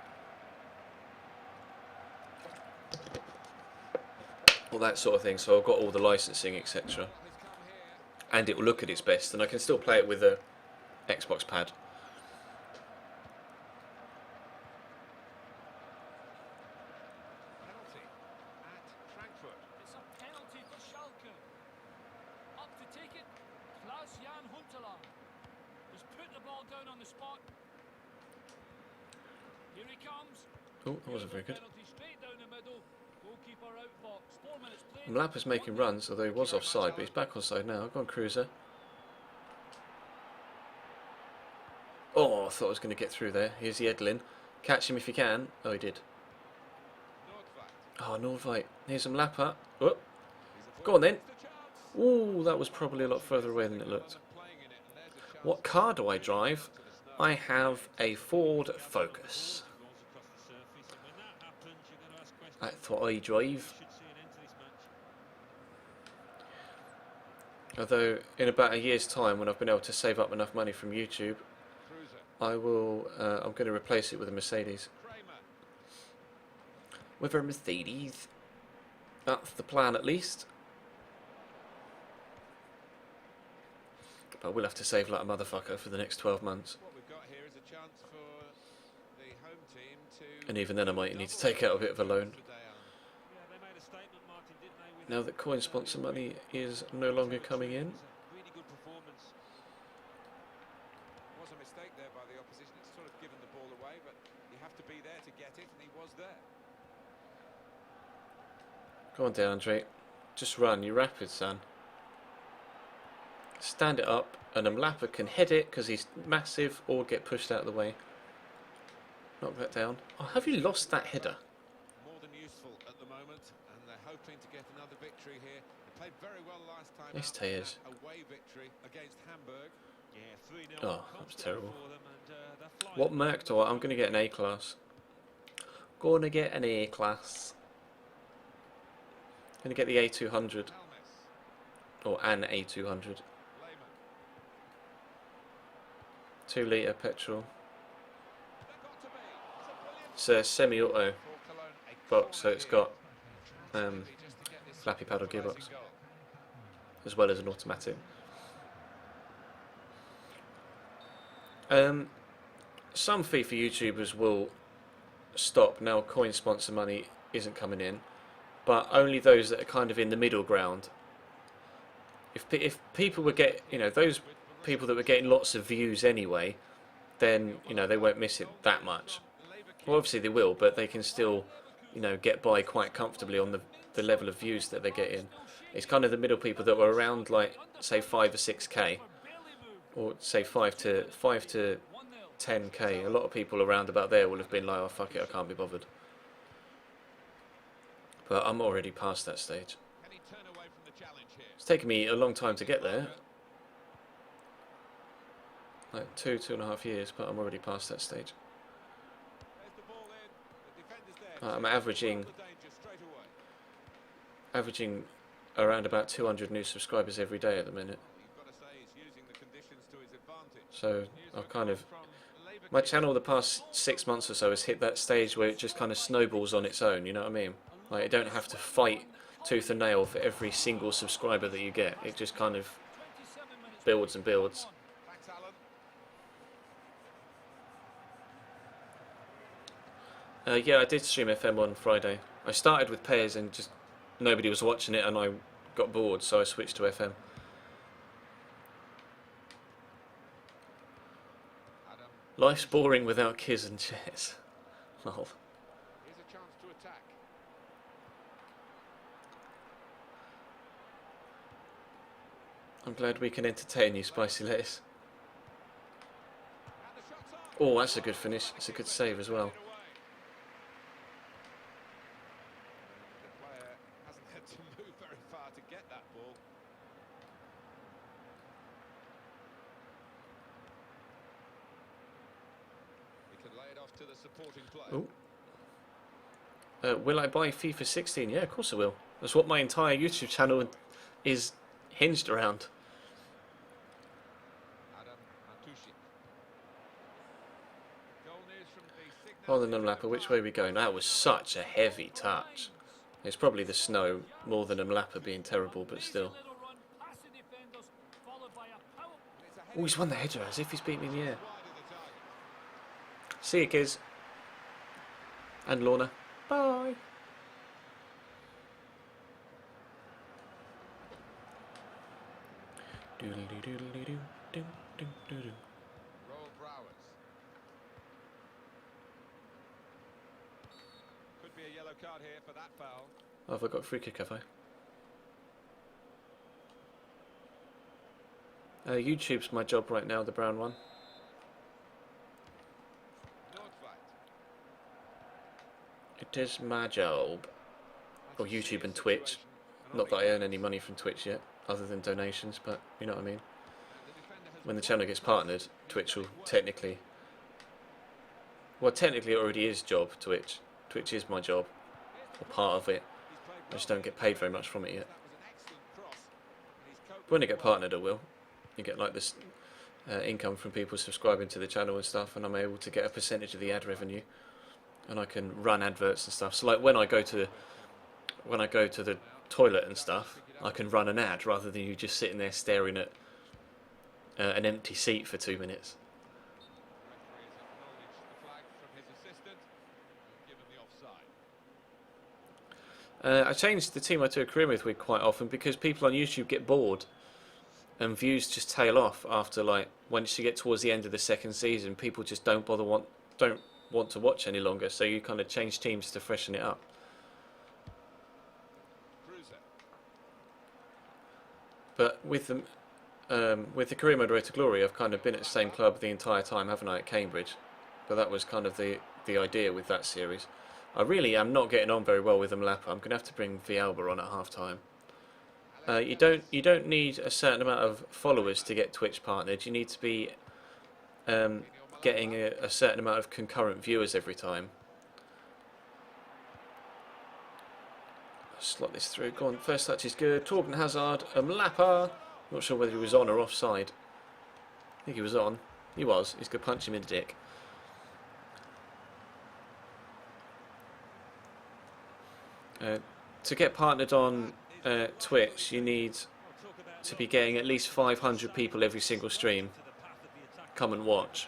all that sort of thing. So I've got all the licensing, etc. And it will look at its best, and I can still play it with a Xbox pad. Penalty at Frankfurt. It's a penalty for Schalke. Up to take it, Klaus-Jan Huntelaar. He's put the ball down on the spot. Here he comes. Oh, that wasn't very good. Penalty straight down the middle. Goalkeeper out box. 4 minutes played. Mlapa's making runs, although he was offside, but he's back onside now. Go on, Cruiser. Oh, I thought I was going to get through there. Here's the Edlin. Catch him if you can. Oh, he did. Nordveit. Oh, Nordveit. Here's Mlapa. Oh. Go on then. Ooh, that was probably a lot further away than it looked. What car do I drive? I have a Ford Focus. That's what I drive. Although, in about a year's time, when I've been able to save up enough money from YouTube, I will. I'm going to replace it with a Mercedes. With a Mercedes. That's the plan, at least. But we'll have to save like a motherfucker for the next 12 months. What we've got here is a chance for the home team to... And even then I might need to take out a bit of a loan. Yeah, they made a statement, Martin, didn't they? With Now that coin sponsor money is no longer coming in. really good performance. was a mistake there by the opposition. It's sort of given the ball away, but you have to be there to get it, and he was there. Go on, DeAndre. Just run. You're rapid, son. Stand it up, and Mlapa can head it because he's massive, or get pushed out of the way. Knock that down. Oh, have you lost that header? More than useful at the moment, and they're hoping to get another victory here. They played very well last time Yes, out in Tears. that away victory against Hamburg. Yeah, 3-0. Oh, that was terrible. For them, and, they're flying. What Merc do I? I'm going to get an A class. Gonna get an A class. Gonna get the A200, Helmes, or an A200. Lehmann, 2 litre petrol. they've got to be. It's a semi-auto For Cologne, a box, so corner it's here. got Maybe just to get this flappy paddle equalising gearbox, goal. as well as an automatic. Some FIFA YouTubers will stop now. Coin sponsor money isn't coming in, but only those that are kind of in the middle ground. If people would get, you know, those people that were getting lots of views anyway, then, you know, they won't miss it that much. Well, obviously they will, but they can still, you know, get by quite comfortably on the level of views that they get in. It's kind of the middle people that were around, like, say 5 or 6k, or say 5 to 10k. A lot of people around about there will have been like, oh fuck it, I can't be bothered. But I'm already past that stage. It's taken me a long time to get there, like 2.5 years, but I'm already past that stage. I'm averaging around about 200 new subscribers every day at the minute. So I've kind of, my channel the past 6 months or so has hit that stage where it just kind of snowballs on its own, you know what I mean? Like, you don't have to fight tooth and nail for every single subscriber that you get. It just kind of builds and builds. Yeah, I did stream FM on Friday. I started with pairs and just nobody was watching it and I got bored, so I switched to FM. Life's boring without kids and chairs. Lol. I'm glad we can entertain you, Spicy Lettuce. Oh, that's a good finish. It's a good save as well. The player hasn't had to move very far to get that ball. He can lay it off to the supporting player. Oh. Will I buy FIFA 16? Yeah, of course I will. That's what my entire YouTube channel is hinged around. Oh, the Numlapper, which way are we going? That was such a heavy touch. It's probably the snow more than Numlapper being terrible, but still. Oh, he's won the header as if he's beat me in the air. See you, kids. And Lorna. Bye. Could be a yellow card here for that foul. Oh, have I got a free kick, have I? YouTube's my job right now, the brown one. It is my job. Or YouTube and Twitch. Not that I earn any money from Twitch yet, other than donations, but you know what I mean. When the channel gets partnered, Twitch will technically... Well, technically it already is job, Twitch. Twitch is my job, or part of it. I just don't get paid very much from it yet. But when I get partnered, I will. You get like this income from people subscribing to the channel and stuff, and I'm able to get a percentage of the ad revenue, and I can run adverts and stuff. So like when I go to the toilet and stuff, I can run an ad rather than you just sitting there staring at an empty seat for 2 minutes. I changed the team I took a career with quite often because people on YouTube get bored and views just tail off after, like, once you get towards the end of the second season, people just don't want to watch any longer, so you kind of change teams to freshen it up. But with the career mode Road to Glory, I've kind of been at the same club the entire time, haven't I, at Cambridge? But that was kind of the idea with that series. I really am not getting on very well with Numlapper. I'm going to have to bring Villalba on at half time. You don't need a certain amount of followers to get Twitch partnered. You need to be getting a certain amount of concurrent viewers every time. Slot this through. Go on. First touch is good. Torben Hazard. Numlapper. Not sure whether he was on or offside. I think he was on. He was. He's going to punch him in the dick. To get partnered on Twitch, you need to be getting at least 500 people every single stream come and watch,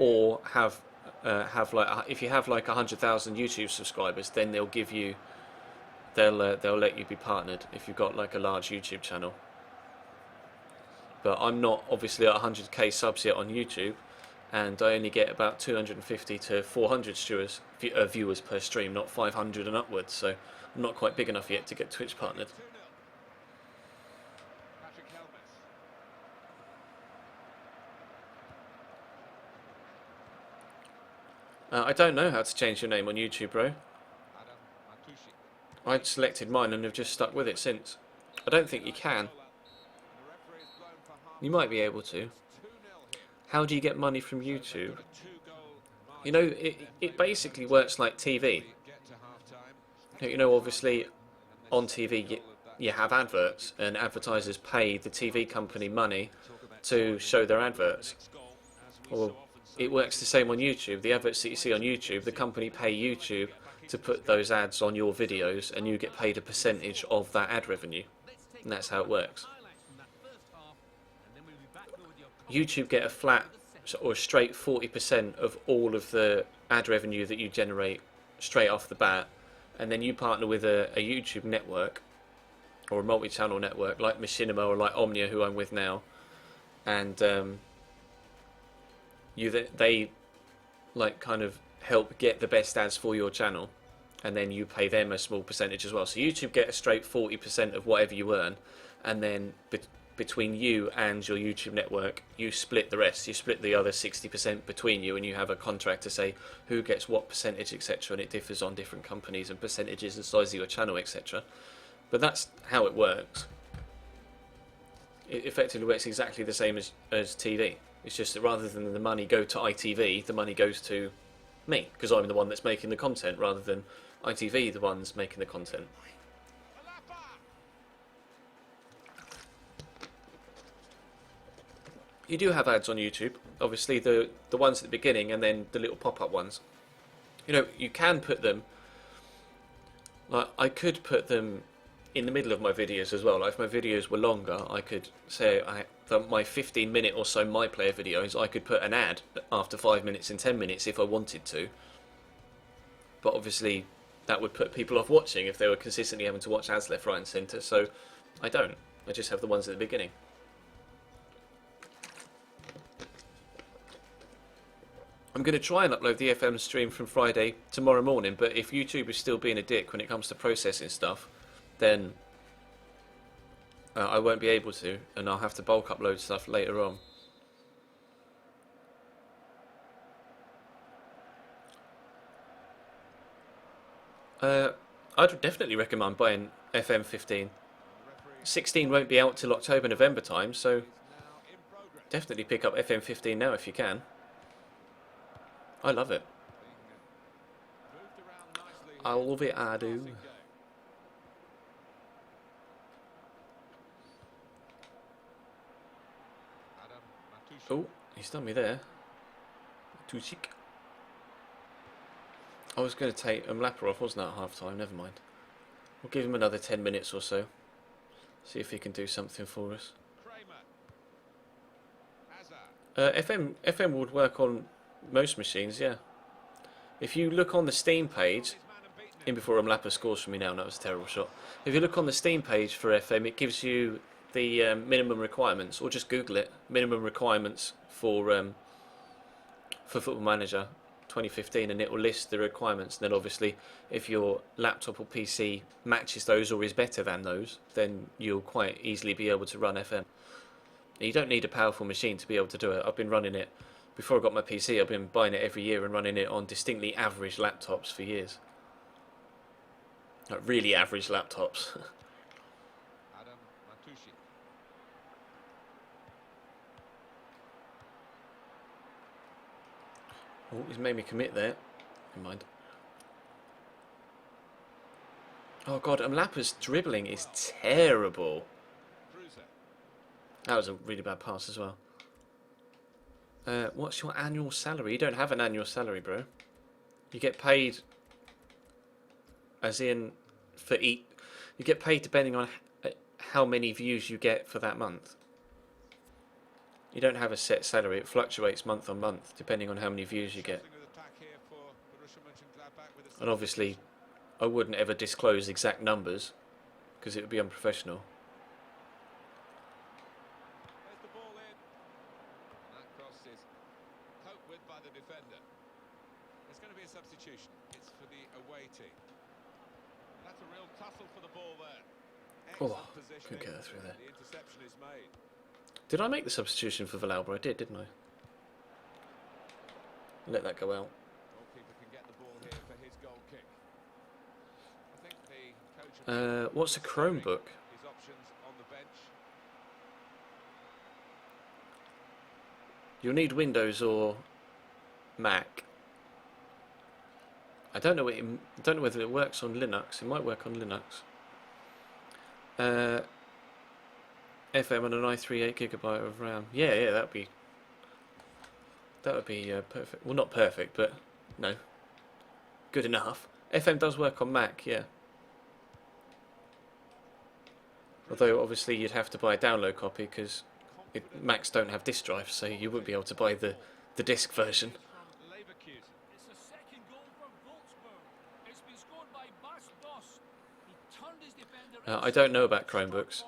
or have like, if you have like 100,000 YouTube subscribers, then they'll give you, they'll let you be partnered if you've got like a large YouTube channel. but I'm not obviously at 100k subs yet on YouTube, and I only get about 250 to 400 viewers per stream, not 500 and upwards, so I'm not quite big enough yet to get Twitch partnered. 2-0. Patrick Helmes. I don't know how to change your name on YouTube, bro. Adam Matushi. I'd selected mine and have just stuck with it since. I don't think you can. And the referee is blown for half. You might be able to. 2-0 here. How do you get money from YouTube? Got a 2-goal margin. You know, it basically works like TV. Get to half-time. You know, obviously, on TV you have adverts, and advertisers pay the TV company money to show their adverts. Well, it works the same on YouTube. The adverts that you see on YouTube, the company pay YouTube to put those ads on your videos, and you get paid a percentage of that ad revenue. And that's how it works. YouTube get a flat or a straight 40% of all of the ad revenue that you generate straight off the bat, and then you partner with a YouTube network or a multi-channel network like Machinima or like Omnia, who I'm with now, and they like kind of help get the best ads for your channel, and then you pay them a small percentage as well. So YouTube get a straight 40% of whatever you earn, and then between you and your YouTube network, you split the rest. You split the other 60% between you, and you have a contract to say who gets what percentage, etc. And it differs on different companies and percentages and size of your channel, etc. But that's how it works. It effectively works exactly the same as TV. It's just that rather than the money go to ITV, the money goes to me, because I'm the one that's making the content, rather than ITV the ones making the content. You do have ads on YouTube, obviously the ones at the beginning and then the little pop-up ones. You know, you can put them, like I could put them in the middle of my videos as well. Like if my videos were longer, I could say my 15-minute or so My Player videos, I could put an ad after 5 minutes and 10 minutes if I wanted to. But obviously that would put people off watching if they were consistently having to watch ads left, right and centre, so I don't. I just have the ones at the beginning. I'm going to try and upload the FM stream from Friday tomorrow morning, but if YouTube is still being a dick when it comes to processing stuff, then I won't be able to, and I'll have to bulk upload stuff later on. I'd definitely recommend buying FM15. 16 won't be out till October, November time, so definitely pick up FM15 now if you can. I love it. I love it, I do. Oh, he's done me there. Too chic. I was going to take Mlapa off, wasn't I, at half time? Never mind. We'll give him another 10 minutes or so. See if he can do something for us. FM would work on most machines, yeah. If you look on the Steam page, in before Mlapa scores for me now, and that was a terrible shot. If you look on the Steam page for FM, it gives you the minimum requirements, or just Google it, minimum requirements for Football Manager 2015, and it will list the requirements. And then obviously, if your laptop or PC matches those or is better than those, then you'll quite easily be able to run FM. You don't need a powerful machine to be able to do it. I've been running it, before I got my PC, I've been buying it every year and running it on distinctly average laptops for years. Like really average laptops. Adam Matushi. Oh, he's made me commit there. Never mind. Oh god, Mlapa's dribbling is terrible. That was a really bad pass as well. What's your annual salary? You don't have an annual salary, bro. You get paid as in for you get paid depending on how many views you get for that month. You don't have a set salary. It fluctuates month on month depending on how many views you get. And obviously I wouldn't ever disclose exact numbers because it would be unprofessional. away team. That's a real tussle for the ball there. Oh, Excellent positioning. couldn't get that through there. The interception is made. Did I make the substitution for Villalba? I did, didn't I? Let that go out. Goalkeeper can get the ball here for his goal kick. I think the coach What's a Chromebook? his options on the bench. You'll need Windows or Mac. I don't know. I don't know whether it works on Linux. It might work on Linux. FM and an i3 8GB of RAM. Yeah, that'd be perfect. Well, not perfect, but no, good enough. FM does work on Mac, yeah. Although obviously you'd have to buy a download copy because Macs don't have disk drives, so you wouldn't be able to buy the disc version. From Leverkusen. It's the second goal for Wolfsburg. It's been scored by Bas Dost. He turned his defender I don't know about Chromebooks.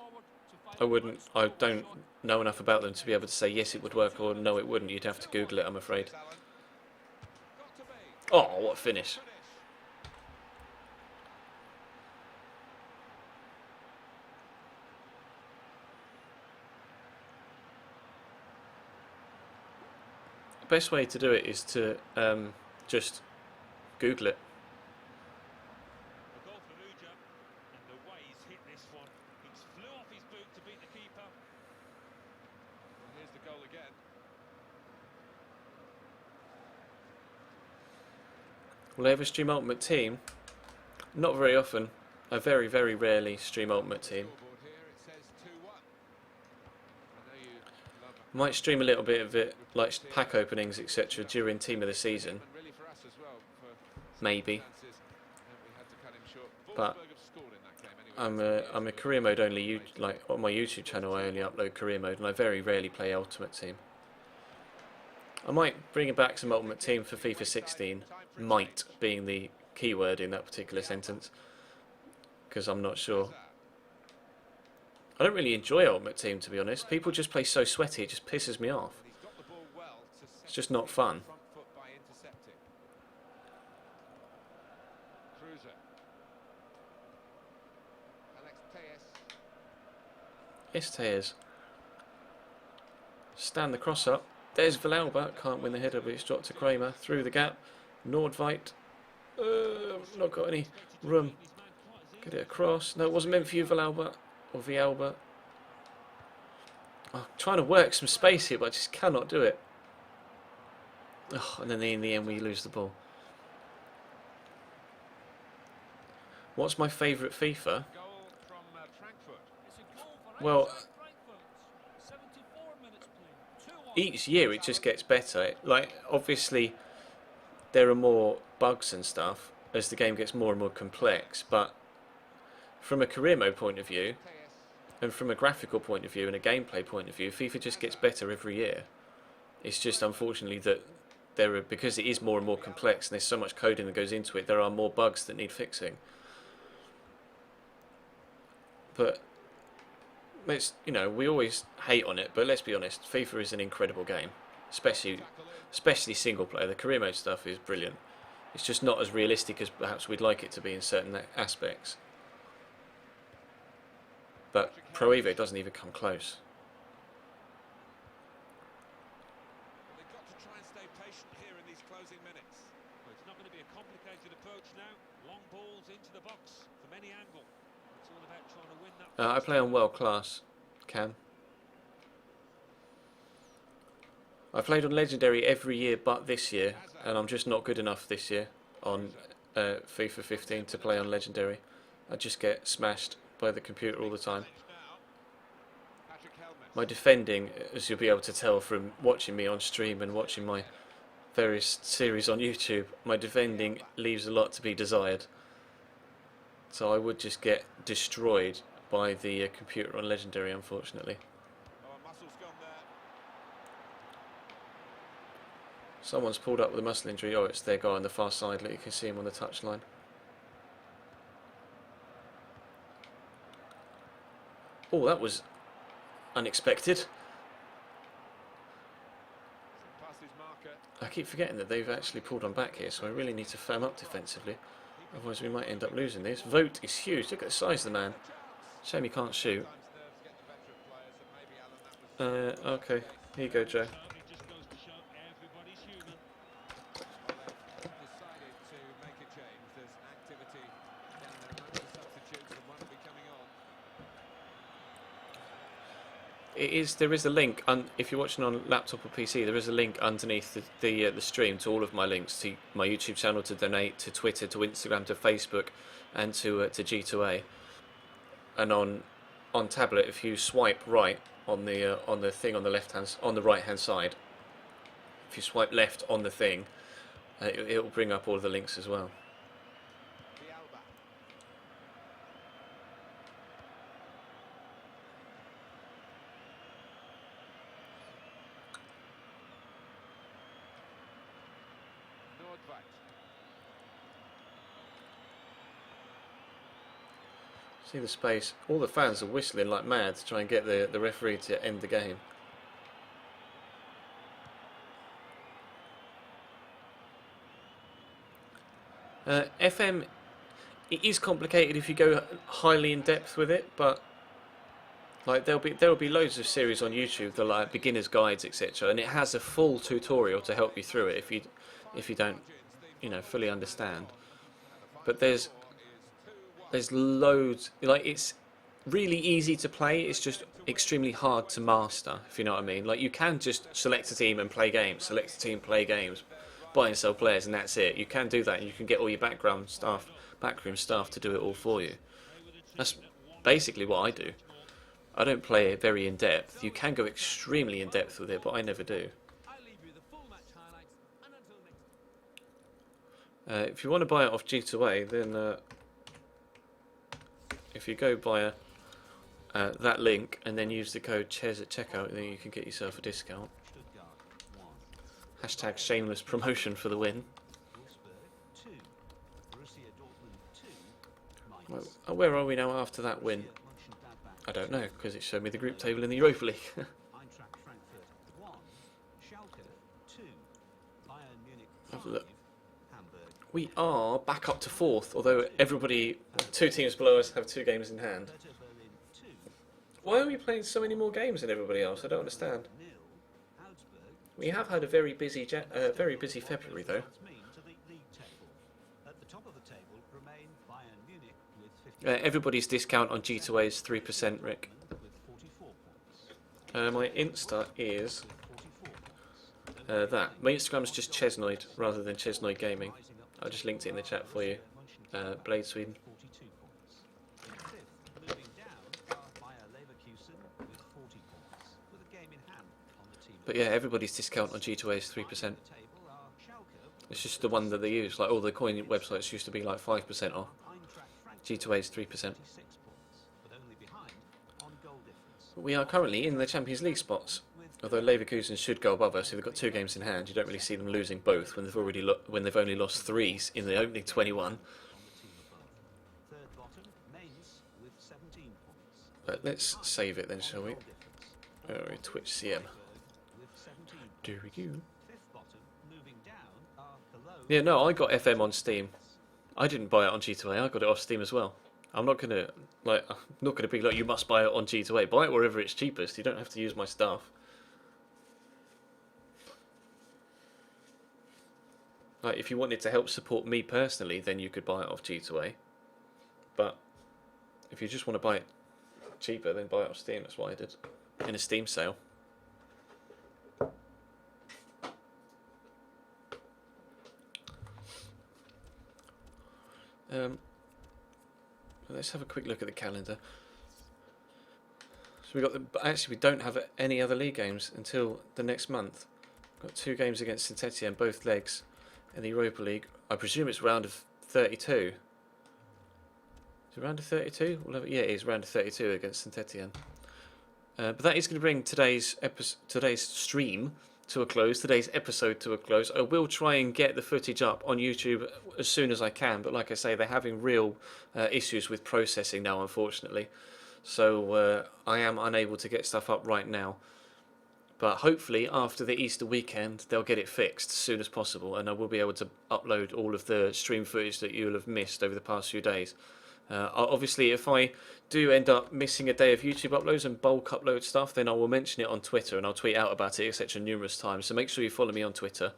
forward to find I don't know enough about them to be able to say yes it would work or no it wouldn't. You'd have to Google it, I'm afraid. Got to be. Oh, what a finish. The best way to do it is to just Google it. A goal for Uja, and the way he's hit this one, he's flew off his boot to beat the keeper. Well, here's the goal again. Will I ever stream Ultimate Team? Not very often. I very, very rarely stream Ultimate Team. Scoreboard here, it says 2-1. I know you love Might stream a little bit of it, like pack openings, etc., during Team of the Season. and really for us as well, for Maybe. circumstances, and we had to cut him short. But Wolfsburg have scored in that game anyway. I'm a career mode only. Like on my YouTube channel, I only upload career mode, and I very rarely play Ultimate Team. I might bring back some Ultimate Team for FIFA 16. Might being the keyword in that particular sentence, because I'm not sure. I don't really enjoy Ultimate Team, to be honest. People just play so sweaty, it just pisses me off. He's got the ball well to set It's just not fun. front foot by intercepting. Cruiser. Alex Tejes. Estes. Stand the cross up. There's Villalba. Can't win the header, but it's dropped to Kramer. Through the gap. Nordveit. Not got any room. Get it across. No, it wasn't meant for you, Villalba. Or Villalba. I'm trying to work some space here, but I just cannot do it. Oh, and then in the end we lose the ball. What's my favourite FIFA? Goal from Frankfurt. It's a goal for Well, Eintracht Frankfurt. 74 minutes played. 2-1. each year it just gets better. Like, obviously there are more bugs and stuff as the game gets more and more complex, but from a career mode point of view and from a graphical point of view and a gameplay point of view, FIFA just gets better every year. It's just unfortunately that because it is more and more complex and there's so much coding that goes into it, there are more bugs that need fixing. But let's, we always hate on it, but let's be honest, FIFA is an incredible game, especially single player. The career mode stuff is brilliant. It's just not as realistic as perhaps we'd like it to be in certain aspects. But Pro Evo doesn't even come close. They've got to try and stay patient here in these closing minutes. Well, it's not going to be a complicated approach now. Long balls into the box from any angle. It's all about trying to win that. I play on world class, Cam. I played on Legendary every year but this year, and I'm just not good enough this year on FIFA 15 to play on Legendary. I just get smashed by the computer all the time. My defending, as you'll be able to tell from watching me on stream and watching my various series on YouTube, my defending leaves a lot to be desired. So I would just get destroyed by the computer on Legendary, unfortunately. Oh, a muscle's gone there. Someone's pulled up with a muscle injury. Oh, it's their guy on the far side. Look, you can see him on the touchline. Oh, that was unexpected. Past his marker. I keep forgetting that they've actually pulled on back here, so I really need to firm up defensively. He Otherwise we might end up losing this. Vote is huge. Look at the size of the man. Shame he can't shoot. Okay. Here you go, Joe. So it just goes to show everybody's human. Decided to make a change. There's activity down there among the substitutes, and one will be coming on. There is a link, if you're watching on laptop or PC, there is a link underneath the stream to all of my links, to my YouTube channel, to donate, to Twitter, to Instagram, to Facebook, and to G2A. And on tablet, if you swipe right on the thing on the right hand side, if you swipe left on the thing, it will bring up all of the links as well. See the space. All the fans are whistling like mad to try and get the referee to end the game. FM, it is complicated if you go highly in depth with it, but like there'll be loads of series on YouTube that are like beginners guides, etc., and it has a full tutorial to help you through it if you don't, fully understand. But there's loads, like it's really easy to play, it's just extremely hard to master, if you know what I mean. Like you can just select a team and play games, select a team, play games, buy and sell players, and that's it. You can do that, and you can get all your backroom staff to do it all for you. That's basically what I do. I don't play it very in depth. You can go extremely in depth with it, but I never do. If you want to buy it off G2A, then if you go via that link and then use the code CHES at checkout, then you can get yourself a discount. Hashtag shameless promotion for the win. Well, where are we now after that win? I don't know, because it showed me the group table in the Europa League. Have a look. We are back up to 4th, although everybody, 2 teams below us, have 2 games in hand. Why are we playing so many more games than everybody else? I don't understand. We have had a very busy February, though. Everybody's discount on G2A is 3%, Rick. My Insta is that. My Instagram's just Chesnoid rather than Chesnoid Gaming. I just linked it in the chat for you. Blade Sweden. But yeah, everybody's discount on G2A is 3%. It's just the one that they use. Like all the coin websites used to be like 5% off. G2A is 3%. We are currently in the Champions League spots. Although Leverkusen should go above us, if they've got 2 games in hand, you don't really see them losing both when they've only lost 3 in the opening 21. But let's save it then, shall we? Twitch CM. Do you? Yeah, no, I got FM on Steam. I didn't buy it on G2A. I got it off Steam as well. I'm not gonna be like, you must buy it on G2A. Buy it wherever it's cheapest. You don't have to use my stuff. Like, if you wanted to help support me personally, then you could buy it off G2A. But if you just want to buy it cheaper, then buy it off Steam. That's what I did in a Steam sale. Let's have a quick look at the calendar. So we don't have any other league games until the next month. We've got 2 games against Saint-Etienne, both legs, in the Europa League. I presume it's round of 32. Is it round of 32? Yeah, it is round of 32 against Saint-Etienne. But that is going to bring today's stream to a close, today's episode to a close. I will try and get the footage up on YouTube as soon as I can, but like I say, they're having real issues with processing now, unfortunately. So I am unable to get stuff up right now. But hopefully after the Easter weekend they'll get it fixed as soon as possible, and I will be able to upload all of the stream footage that you'll have missed over the past few days. Obviously, if I do end up missing a day of YouTube uploads and bulk upload stuff, then I will mention it on Twitter and I'll tweet out about it, etc. numerous times. So make sure you follow me on Twitter.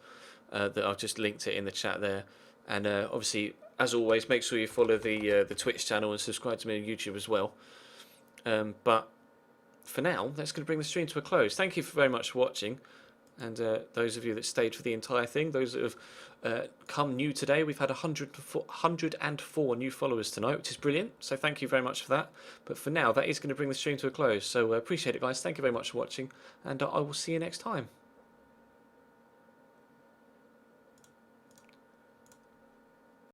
That I've just linked it in the chat there. And obviously, as always, make sure you follow the Twitch channel and subscribe to me on YouTube as well. But for now, that's going to bring the stream to a close. Thank you very much for watching. And those of you that stayed for the entire thing, those that have come new today, we've had 104 new followers tonight, which is brilliant. So thank you very much for that. But for now, that is going to bring the stream to a close. So appreciate it, guys. Thank you very much for watching. And I will see you next time.